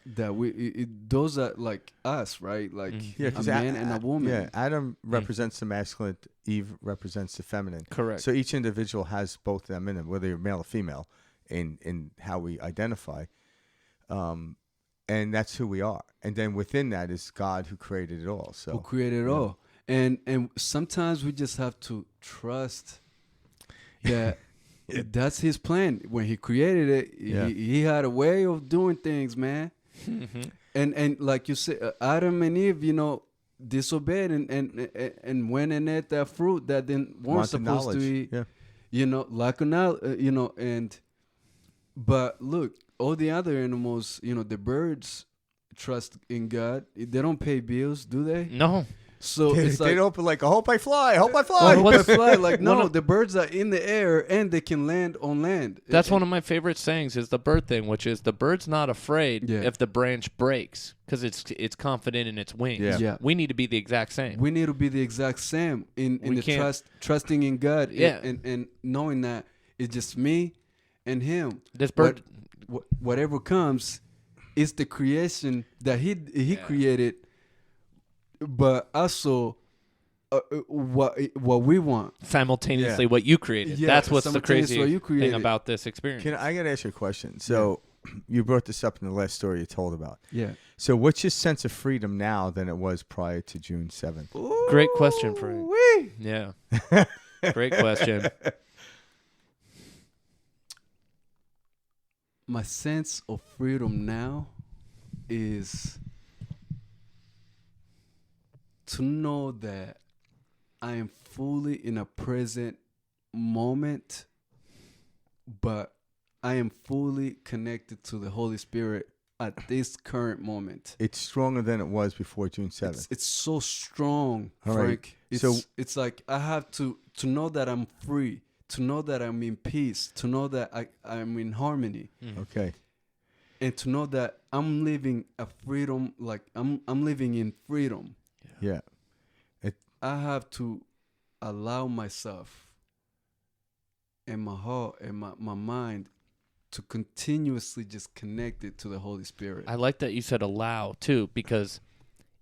those are like us, right? Like a man and a woman. Yeah, Adam represents the masculine, Eve represents the feminine. Correct. So each individual has both of them in them, whether you're male or female, in how we identify. And that's who we are. And then within that is God, who created it all. So who created it all. And sometimes we just have to trust that that's his plan. When he created it, he had a way of doing things, man. Mm-hmm. And like you said, Adam and Eve, disobeyed and went and ate that fruit that they weren't supposed to eat. Yeah. Lack of knowledge, but look, all the other animals, the birds trust in God. They don't pay bills, do they? No. So it's they like, don't like, I hope I fly. I hope I I fly. hope I fly. Like, One no, of- the birds are in the air and they can land on land. That's one of my favorite sayings is the bird thing, which is the bird's not afraid Yeah. if the branch breaks because it's confident in its wings. Yeah. Yeah. We need to be the exact same. We need to be the exact same in We the can't- trusting in God. Yeah. And knowing that it's just me and Him. This bird, Whatever comes, it's the creation that He created, but also what we want. simultaneously what you created. Yeah, That's what's the simultaneously crazy what you thing created. about this experience. I got to ask you a question. So you brought this up in the last story you told about. Yeah. So what's your sense of freedom now than it was prior to June 7th? Great question, Frank. Wee. Yeah. Great question. My sense of freedom now is to know that I am fully in a present moment, but I am fully connected to the Holy Spirit at this current moment. It's stronger than it was before June 7th. It's so strong, All right. Frank. It's like I have to know that I'm free, to know that I'm in peace, to know that I'm in harmony, Okay. and to know that I'm living a freedom, like I'm living in freedom. Yeah. I have to allow myself and my heart and my mind to continuously just connect it to the Holy Spirit. I like that you said allow too, because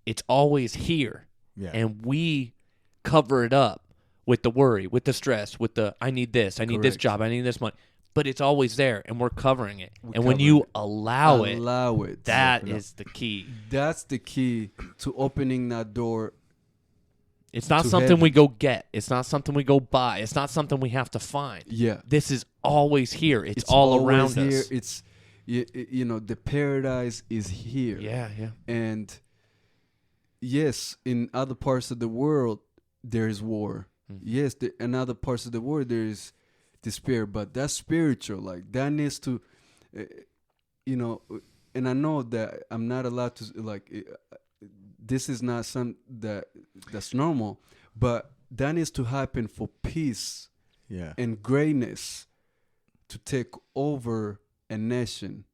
it's always here. Yeah. And we cover it up with the worry, with the stress, with the I need this, I need this Correct. job, I need this money. But it's always there and we're covering it. We and when cover you it. allow it, Allow it. that is the key. That's the key to opening that door. It's not to something heaven. we go get. It's not something we go buy. It's not something we have to find. Yeah. This is always here. It's all always around here. us. It's you know, the paradise is here. Yeah. And yes, in other parts of the world there is war. Yes, in other parts of the world there is despair, but that's spiritual. Like that needs to, you know. And I know that I'm not allowed to like. This is not something that's normal, but that needs to happen for peace Yeah. and greatness to take over a nation.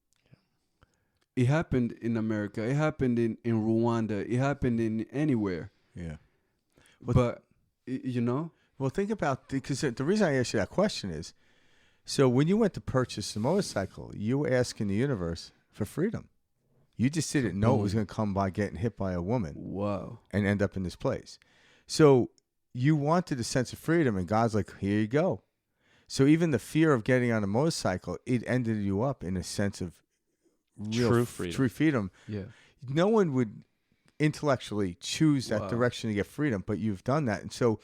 It happened in America. It happened in Rwanda. It happened in anywhere. Yeah. But you know, Well, think about, because the reason I asked you that question is, so when you went to purchase the motorcycle, you were asking the universe for freedom. You just didn't know it was going to come by getting hit by a woman wow. and end up in this place. So you wanted a sense of freedom, and God's like, here you go. So even the fear of getting on a motorcycle, it ended you up in a sense of real True freedom. True freedom. Yeah. No one would intellectually choose that Wow. direction to get freedom, but you've done that. And so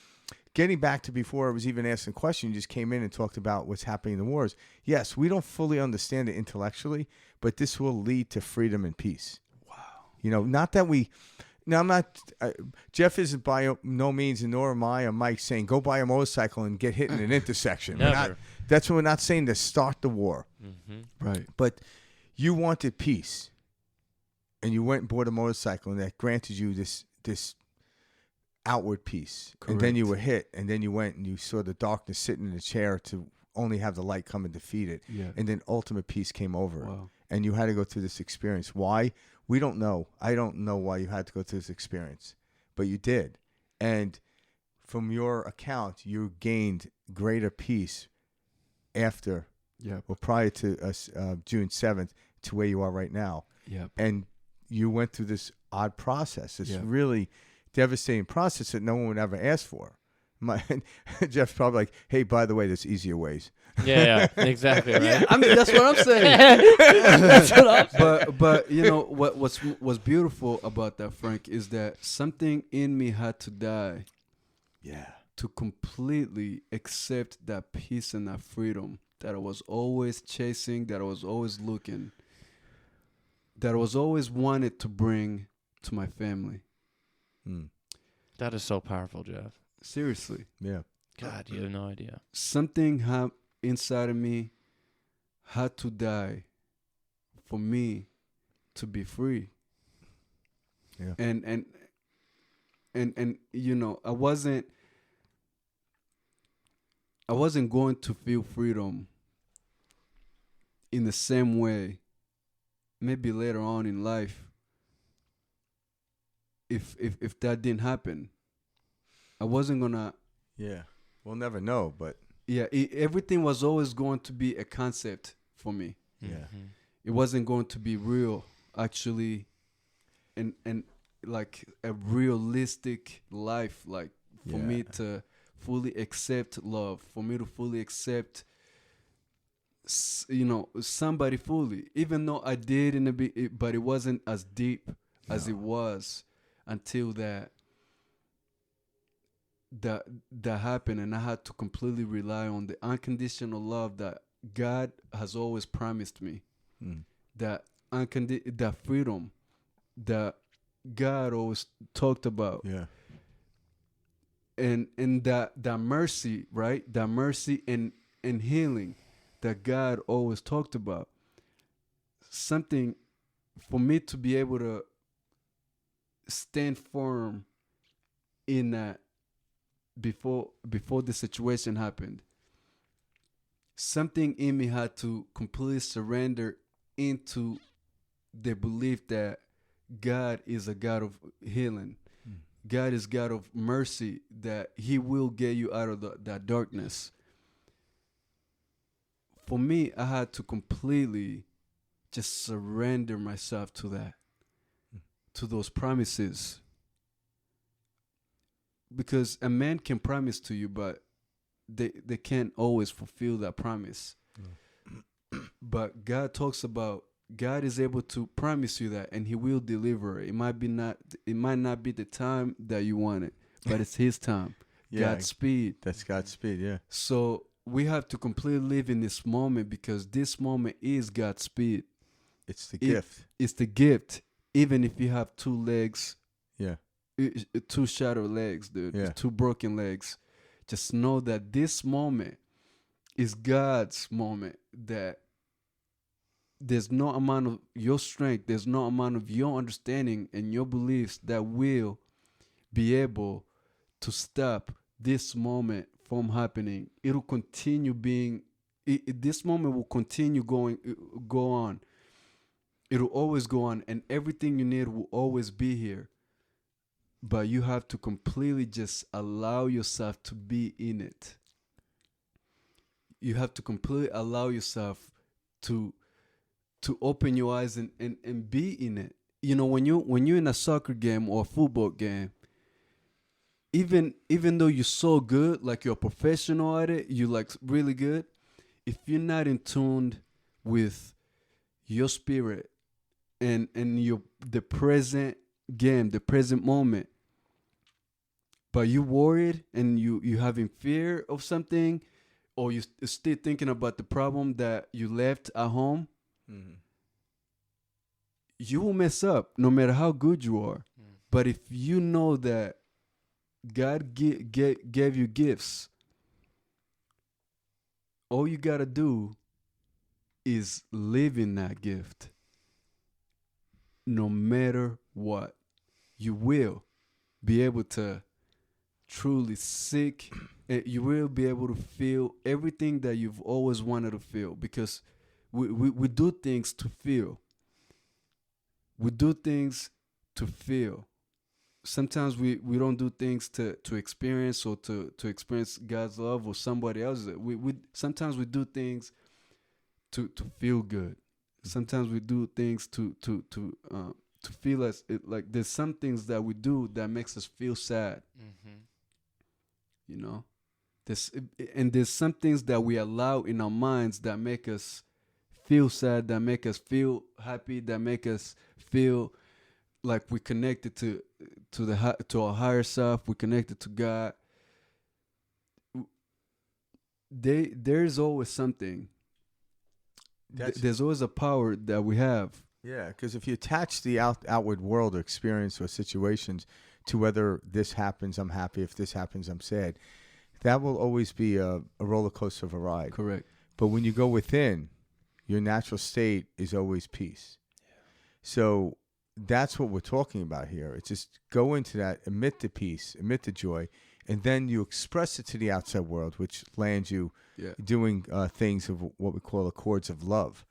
getting back to before I was even asking a question, you just came in and talked about what's happening in the wars. Yes, we don't fully understand it intellectually, but this will lead to freedom and peace. Wow. You know, not that we... Now, I'm not... Jeff isn't by no means, and nor am I or Mike saying, go buy a motorcycle and get hit in an intersection. Never. That's what we're not saying, to start the war. Right. But you wanted peace, and you went and bought a motorcycle, and that granted you this outward peace. And then you Correct. were hit, and then you went and you saw the darkness sitting in the chair to only have the light come and defeat it. Yeah. And then ultimate peace came over. Wow. And you had to go through this experience. Why? We don't know. I don't know why you had to go through this experience, but you did. And from your account, you gained greater peace after, Yeah. well, prior to June 7th to where you are right now. Yeah. And you went through this odd process, this Yeah. really devastating process that no one would ever ask for. Jeff's probably like, hey, by the way, there's easier ways. Yeah, exactly. Right. Yeah, I mean that's what I'm saying. That's what I'm saying. But you know what's beautiful about that, Frank, is that something in me had to die Yeah. to completely accept that peace and that freedom that I was always chasing, that I was always looking, that I was always wanted to bring to my family. That is so powerful, Jeff. Seriously. Yeah. God, you have no idea. Something inside of me had to die for me to be free. Yeah. And you know, I wasn't going to feel freedom in the same way maybe later on in life if that didn't happen. I wasn't gonna. Yeah. We'll never know, but Yeah, everything was always going to be a concept for me. yeah. It wasn't going to be real, actually, and like a realistic life, like for me to fully accept love, for me to fully accept, you know, somebody fully. Even though I did in a bit, but it wasn't as deep as it was until that happened, and I had to completely rely on the unconditional love that God has always promised me. That that freedom that God always talked about. Yeah. And that mercy, right? That mercy and healing that God always talked about. Something for me to be able to stand firm in that before the situation happened. Something in me had to completely surrender into the belief that God is a God of healing. God is God of mercy, that He will get you out of that darkness. For me, I had to completely just surrender myself to that, to those promises. Because a man can promise to you, but they can't always fulfill that promise. But God talks about, God is able to promise you that, and He will deliver. It might not be the time that you want it, but it's His time. God's speed. That's God's speed, yeah. So we have to completely live in this moment, because this moment is God's speed. It's the gift. It's the gift. Even if you have two legs, Yeah. two shattered legs, dude, Yeah. two broken legs, just know that this moment is God's moment, that there's no amount of your strength, there's no amount of your understanding and your beliefs that will be able to stop this moment from happening. It'll continue being, this moment will continue go on. It'll always go on, and everything you need will always be here. But you have to completely just allow yourself to be in it. You have to completely allow yourself to open your eyes and be in it. You know, when you're in a soccer game or a football game, even though you're so good, like you're a professional at it, you're like really good, if you're not in tune with your spirit and the present game, the present moment, but you worried and you having fear of something, or you still thinking about the problem that you left at home, you will mess up no matter how good you are. But if you know that God gave you gifts, all you got to do is live in that gift. No matter what, you will be able to truly seek, you will be able to feel everything that you've always wanted to feel, because we do things to feel. We do things to feel. Sometimes we don't do things to experience, or to experience God's love or somebody else's. We sometimes we do things to feel good. Sometimes we do things to feel as like there's some things that we do that makes us feel sad. You know, there's some things that we allow in our minds that make us feel sad, that make us feel happy, that make us feel like we're connected to our higher self, we're connected to God. There's always something. There's always a power that we have. Yeah, because if you attach the outward world or experience or situations to whether this happens, I'm happy. If this happens, I'm sad. That will always be a roller coaster of a ride. Correct. But when you go within, your natural state is always peace. Yeah. So that's what we're talking about here. It's just go into that, admit the peace, admit the joy, and then you express it to the outside world, which lands you doing things of what we call accords of love.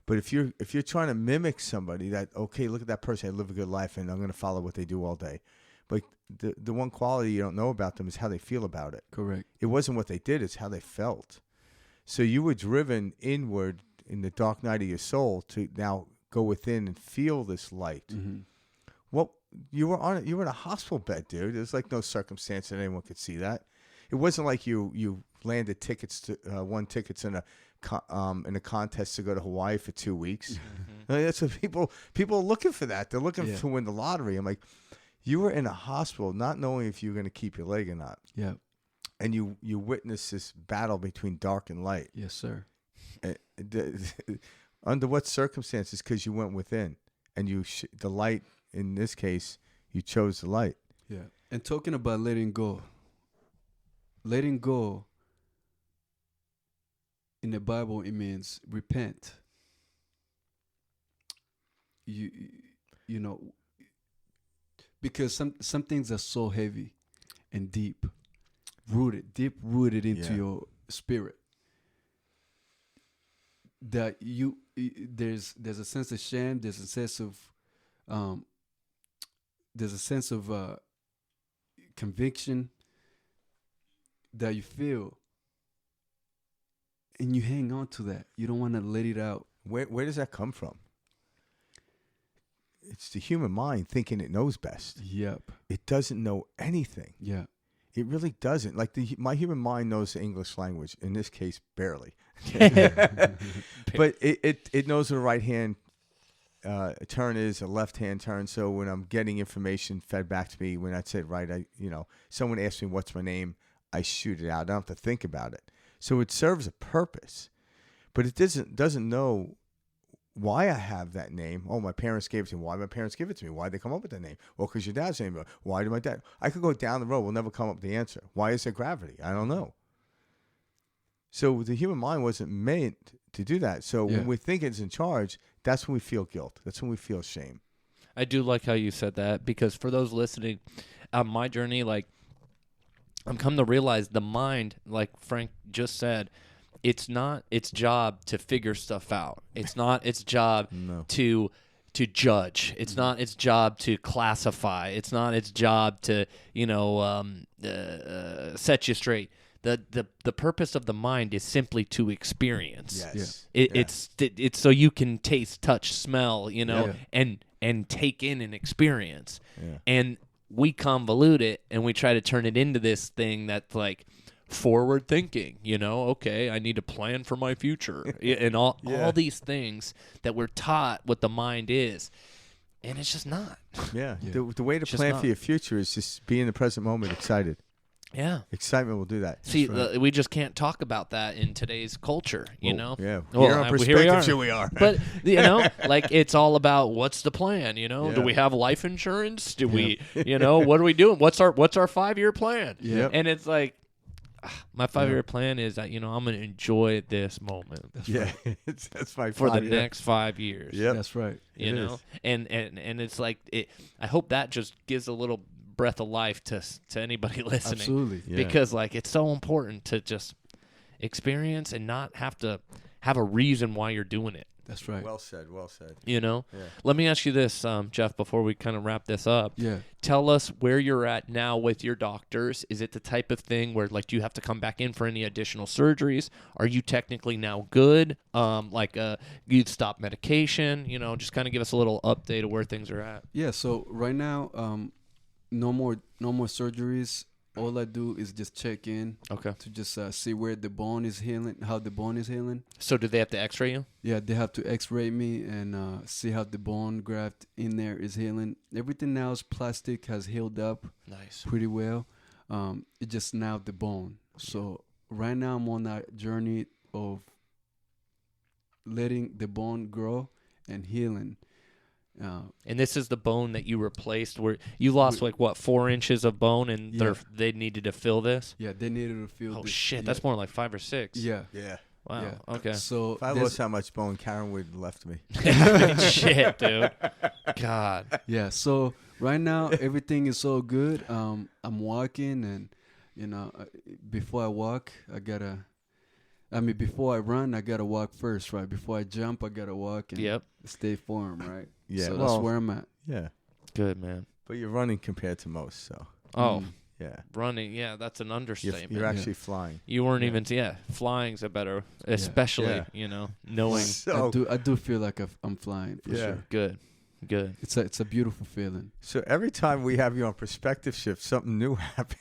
But if you're trying to mimic somebody that, okay, look at that person, they live a good life, and I'm going to follow what they do all day. But the one quality you don't know about them is how they feel about it. Correct. It wasn't what they did, it's how they felt. So you were driven inward in the dark night of your soul to now go within and feel this light. Mm-hmm. Well, you were in a hospital bed, dude. There's like no circumstance that anyone could see that. It wasn't like you landed tickets to won tickets in a contest to go to Hawaii for 2 weeks. Mm-hmm. I mean, that's what people are looking for that. They're looking to win the lottery. I'm like, you were in a hospital not knowing if you were going to keep your leg or not. Yeah. And you witnessed this battle between dark and light. Yes, sir. Under what circumstances? Because you went within, and the light. In this case, you chose the light. Yeah. And talking about letting go in the Bible, it means repent. You know, because some things are so heavy and deep rooted into your spirit that there's a sense of shame, there's a sense of conviction that you feel, and you hang on to that. You don't want to let it out. Where does that come from? It's the human mind thinking it knows best. Yep. It doesn't know anything. Yeah. It really doesn't. Like my human mind knows the English language. In this case, barely. But it knows what a right hand turn is, a left hand turn. So when I'm getting information fed back to me, when that's it, right? Someone asks me what's my name, I shoot it out. I don't have to think about it. So it serves a purpose, but it doesn't know why I have that name. Oh, my parents gave it to me. Why did my parents give it to me? Why did they come up with that name? Well, because your dad's name. Why did my dad? I could go down the road. We'll never come up with the answer. Why is there gravity? I don't know. So the human mind wasn't meant to do that. So when we think it's in charge, that's when we feel guilt. That's when we feel shame. I do like how you said that, because for those listening, on my journey, like, I'm come to realize the mind, like Frank just said, it's not its job to figure stuff out. It's not its job to judge. It's not its job to classify. It's not its job to set you straight. The purpose of the mind is simply to experience. Yes. It's so you can taste, touch, smell, and take in an experience. Yeah. And we convolute it and we try to turn it into this thing that's like forward thinking, okay, I need to plan for my future and all these things that we're taught what the mind is. And it's just not. Yeah. The way to plan for your future is just be in the present moment, excited. Yeah. Excitement will do that. See, we just can't talk about that in today's culture, Yeah. Well, Here on Perspective, here we are. But, like, it's all about what's the plan, Do we have life insurance? Do we, what are we doing? What's our 5-year plan? Yep. And it's like, my 5-year plan is that, I'm going to enjoy this moment. That's right. That's my for the next 5 years. Yep. That's right. And it's like, I hope that just gives a little breath of life to anybody listening. Absolutely. Yeah. Because like it's so important to just experience and not have to have a reason why you're doing it. That's right. Well said. Yeah. Let me ask you this, Jeff, before we kind of wrap this up. Yeah. Tell us where you're at now with your doctors. Is it the type of thing where like do you have to come back in for any additional surgeries? Are you technically now good? You'd stop medication, just kind of give us a little update of where things are at. Yeah, so right now no more surgeries. All I do is just check in to just see where the bone is healing, how the bone is healing. So do they have to x-ray you? Yeah, they have to x-ray me and see how the bone graft in there is healing. Everything now is plastic, has healed up pretty well. It's just now the bone. So right now I'm on that journey of letting the bone grow and healing. And this is the bone that you replaced, where you lost 4 inches of bone, and they needed to fill this. Yeah, they needed to fill. Oh shit, that's more like 5 or 6. Yeah. Wow. Yeah. Okay. So If I lost that much bone, Karen would have left me. Shit, dude. God. yeah. So right now everything is so good. I'm walking, and before I walk, before I run, I gotta walk first, right? Before I jump, I gotta walk and stay firm, right? Yeah. So that's where I'm at. Yeah. Good, man. But you're running compared to most, so. Oh, Yeah. running. Yeah, that's an understatement. You're actually flying. You weren't even. Yeah, flying's a better, especially knowing. So, I do feel like I'm flying for sure. Good. It's a beautiful feeling. So every time we have you on Perspective Shift, something new happens.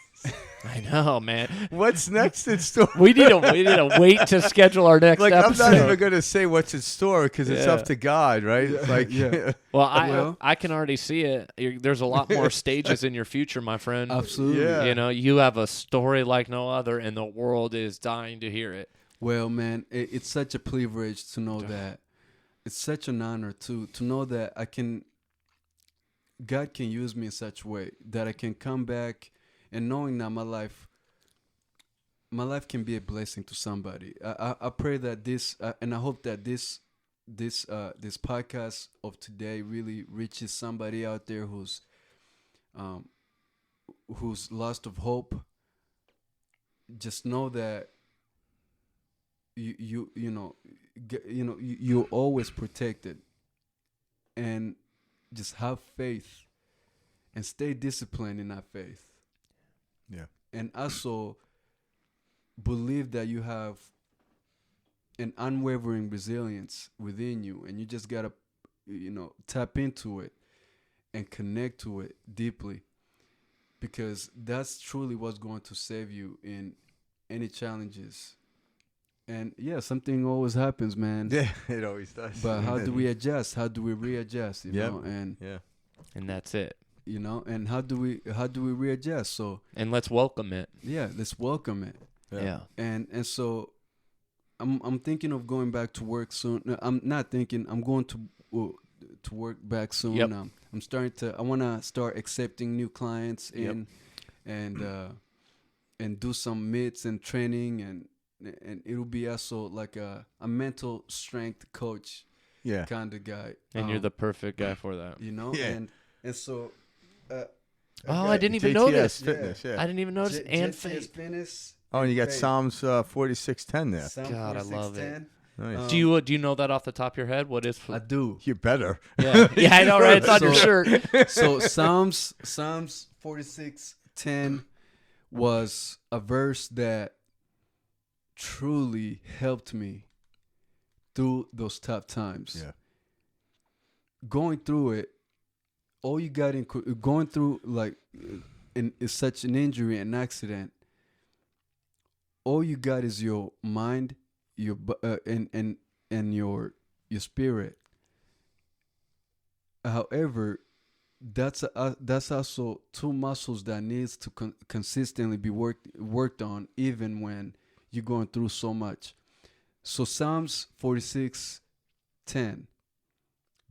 I know, man. What's next in store? We need to wait to schedule our next episode. I'm not even going to say what's in store because it's up to God, right? It's like, Well, I can already see it. There's a lot more stages in your future, my friend. Absolutely. Yeah. You have a story like no other, and the world is dying to hear it. Well, man, it's such a privilege to know that. It's such an honor to know that God can use me in such a way that I can come back and knowing that my life can be a blessing to somebody. I pray that this and I hope that this podcast of today really reaches somebody out there who's lost of hope. Just know that you're always protected, and just have faith and stay disciplined in that faith. Yeah. And also believe that you have an unwavering resilience within you, and you just gotta tap into it and connect to it deeply, because that's truly what's going to save you in any challenges. And something always happens, man. Yeah, it always does. But how do we adjust? How do we readjust? You know, and that's it. And how do we readjust? So and let's welcome it. Yeah, let's welcome it. Yeah. And so I'm thinking of going back to work soon. No, I'm not thinking. I'm going to work back soon. Yep. I'm starting to. I want to start accepting new clients and do some meets and training, and it'll be also like a mental strength coach kind of guy. And you're the perfect guy for that. And so I didn't even JTS notice. Fitness, I didn't even notice. And JTS Fitness. Oh, and you got Psalms 46:10 there. Psalm God, I love it. Nice. Do you know that off the top of your head? What is? I do. You better. Yeah, I know, right? It's on your shirt. So Psalms 46:10 was a verse that truly helped me through those tough times. Yeah. Going through it, all you got in going through is such an injury, an accident. All you got is your mind, your and your spirit. However, that's also two muscles that needs to consistently be worked on, even when you're going through so much. So Psalms 46:10,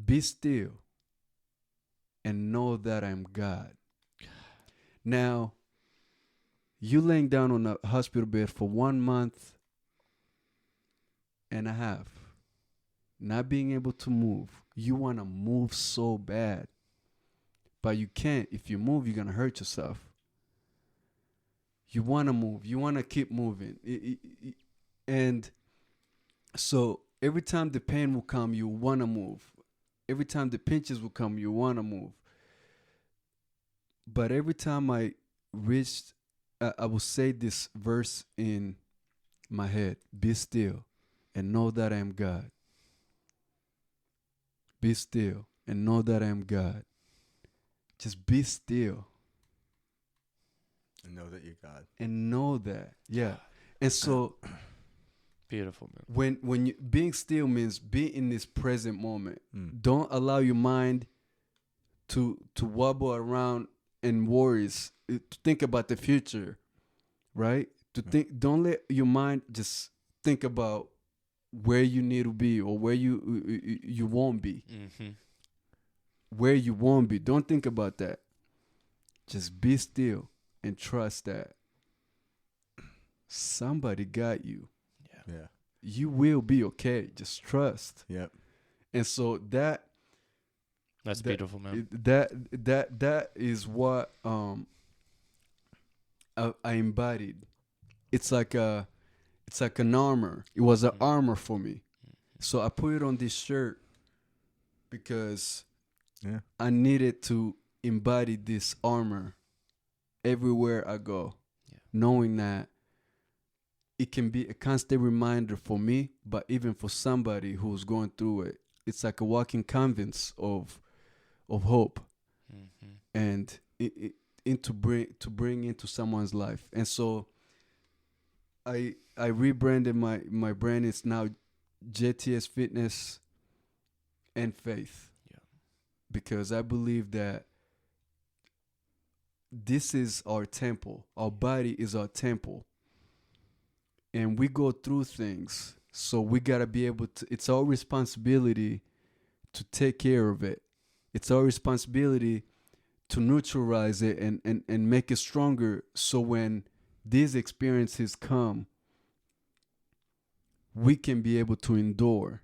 be still and know that I'm God. Now, you laying down on a hospital bed for 1 month and a half, not being able to move. You want to move so bad, but you can't. If you move, you're going to hurt yourself. You want to move. You want to keep moving. And so every time the pain will come, you want to move. Every time the pinches will come, you want to move. But every time I reached, I will say this verse in my head: be still and know that I am God. Be still and know that I am God. Just be still. And know that you're God. And know that. Yeah. And so beautiful, man. When you being still means be in this present moment. Don't allow your mind to wobble around in worries, to think about the future, right? Don't let your mind just think about where you need to be or where you won't be. Mm-hmm. Where you won't be. Don't think about that. Just be still and trust that somebody got you. Yeah. you will be okay. Just trust. Yep. And so That's beautiful, man. That is what I embodied. It's like an armor. It was an armor for me. So I put it on this shirt because I needed to embody this armor everywhere I go, knowing that it can be a constant reminder for me, but even for somebody who's going through it, it's like a walking canvas of hope, and to bring into someone's life. And so I rebranded my brand. It's now JTS Fitness and Faith, because I believe that this is our temple. Our body is our temple. And we go through things. So we got to be able to, it's our responsibility to take care of it. It's our responsibility to neutralize it and make it stronger. So when these experiences come, we can be able to endure.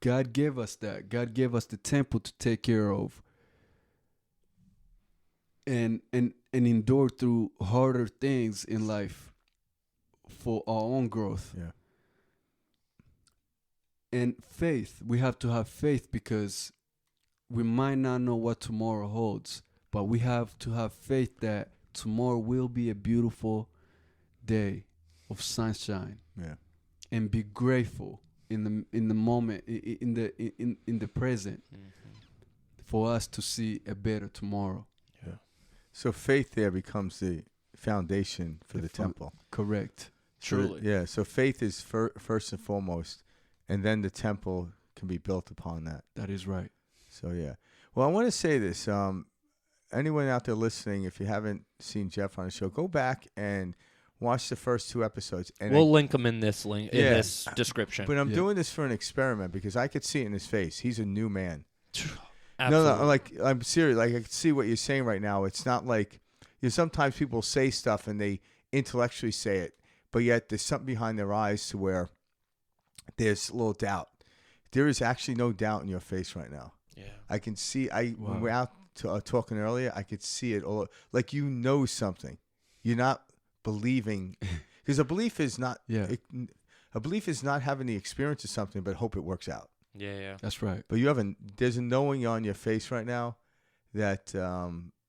God gave us that. God gave us the temple to take care of. And endure through harder things in life for our own growth. Yeah. And faith, we have to have faith because we might not know what tomorrow holds, but we have to have faith that tomorrow will be a beautiful day of sunshine. Yeah. And be grateful in the moment, in the present, for us to see a better tomorrow. Yeah. So faith there becomes the foundation for the temple. Correct. Truly. So faith is first and foremost, and then the temple can be built upon that. That is right. So, yeah. Well, I want to say this. Anyone out there listening, if you haven't seen Jeff on the show, go back and watch the first 2 episodes. And We'll link them in this link in this description. But I'm doing this for an experiment because I could see it in his face. He's a new man. Absolutely. No, like, I'm serious. Like, I can see what you're saying right now. It's not like, sometimes people say stuff and they intellectually say it, but yet there's something behind their eyes to where there's a little doubt. There is actually no doubt in your face right now. Yeah. I can see, when we're out talking earlier, I could see it all. Like, something. You're not believing. Because a belief is not, a belief is not having the experience of something, but hope it works out. Yeah. That's right. But there's a knowing on your face right now that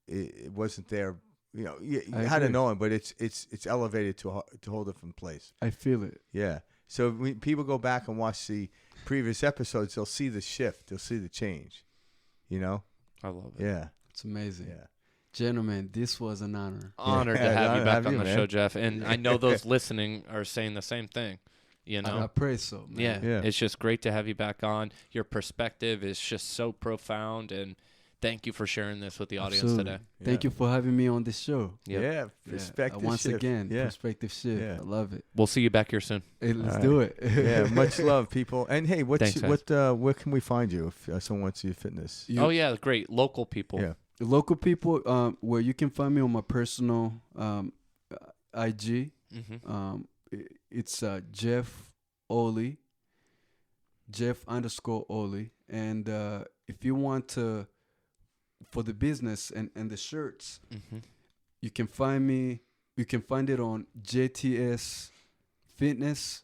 it wasn't there. You had a knowing, but it's elevated to a whole different place. I feel it. Yeah. So when people go back and watch the previous episodes, they'll see the shift. They'll see the change. I love it. Yeah. It's amazing. Yeah. Gentlemen, this was an honor. Honored to have you back on the man. show, Jeff. And I know those listening are saying the same thing. I pray so, man. Yeah. It's just great to have you back on. Your perspective is just so profound, and thank you for sharing this with the audience today. Thank you for having me on this show. Yep. Yeah, perspective Once shift. again, perspective shift. Yeah. I love it. We'll see you back here soon. Hey, let's do it. Yeah, much love, people. And hey, where can we find you if someone wants to see your fitness? Great. Local people. Yeah. Local people, where you can find me on my personal IG. It's Jeff Oli, Jeff_Oli. And if you want to, for the business and the shirts, you can find me. You can find it on JTS Fitness,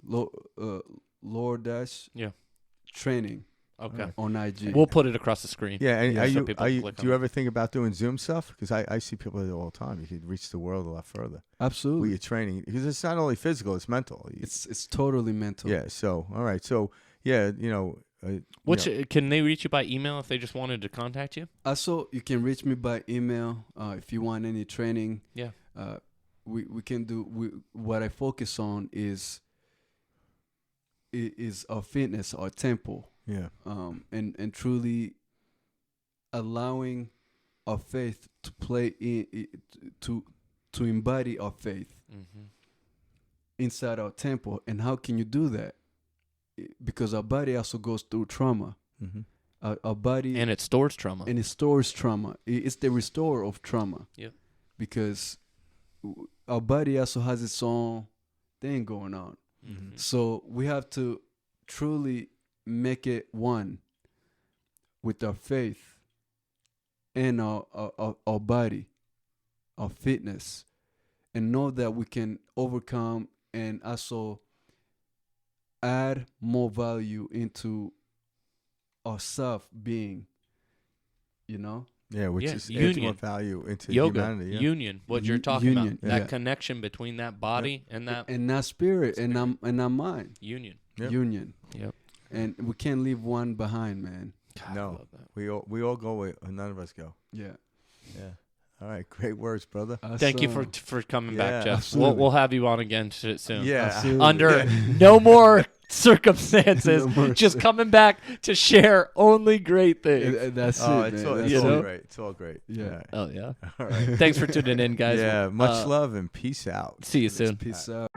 Lord Dash Training. Okay. On IG. We'll put it across the screen. Yeah, and do you ever think about doing Zoom stuff? Because I see people do it all the time. You could reach the world a lot further. Absolutely. With your training, because it's not only physical; it's mental. It's totally mental. Yeah. So all right. So yeah, Can they reach you by email if they just wanted to contact you? Also, you can reach me by email if you want any training. Yeah. We can do. What I focus on is our fitness, our temple. Yeah. And truly allowing our faith to play to embody our faith inside our temple. And how can you do that? Because our body also goes through trauma. Our body, and it stores trauma. And it stores trauma. It's the restorer of trauma. Yep. Because our body also has its own thing going on. Mm-hmm. So we have to truly make it one with our faith and our body, our fitness, and know that we can overcome and also add more value into our self-being, you know? Yeah, which Yeah, is adds union. more value into Yoga, humanity. Yeah. union, what you're talking Union, about. That yeah. connection between that body and that And that spirit, and our mind. union. Yep. Union. Yep. And we can't leave one behind, man. God, I No, love that. we all go where none of us go. Yeah. Yeah. All right, great words, brother. Thank you Awesome. for coming Yeah, back, Jeff. absolutely. We'll have you on again soon. Yeah. Absolutely. Under no more circumstances, No more just coming back to share only great things. That's Oh, it, it's man. all, That's it's all it. great. It's all great. Yeah. Oh yeah. All right. Thanks for tuning in, guys. Yeah. Much love and peace out. See you soon. Peace out.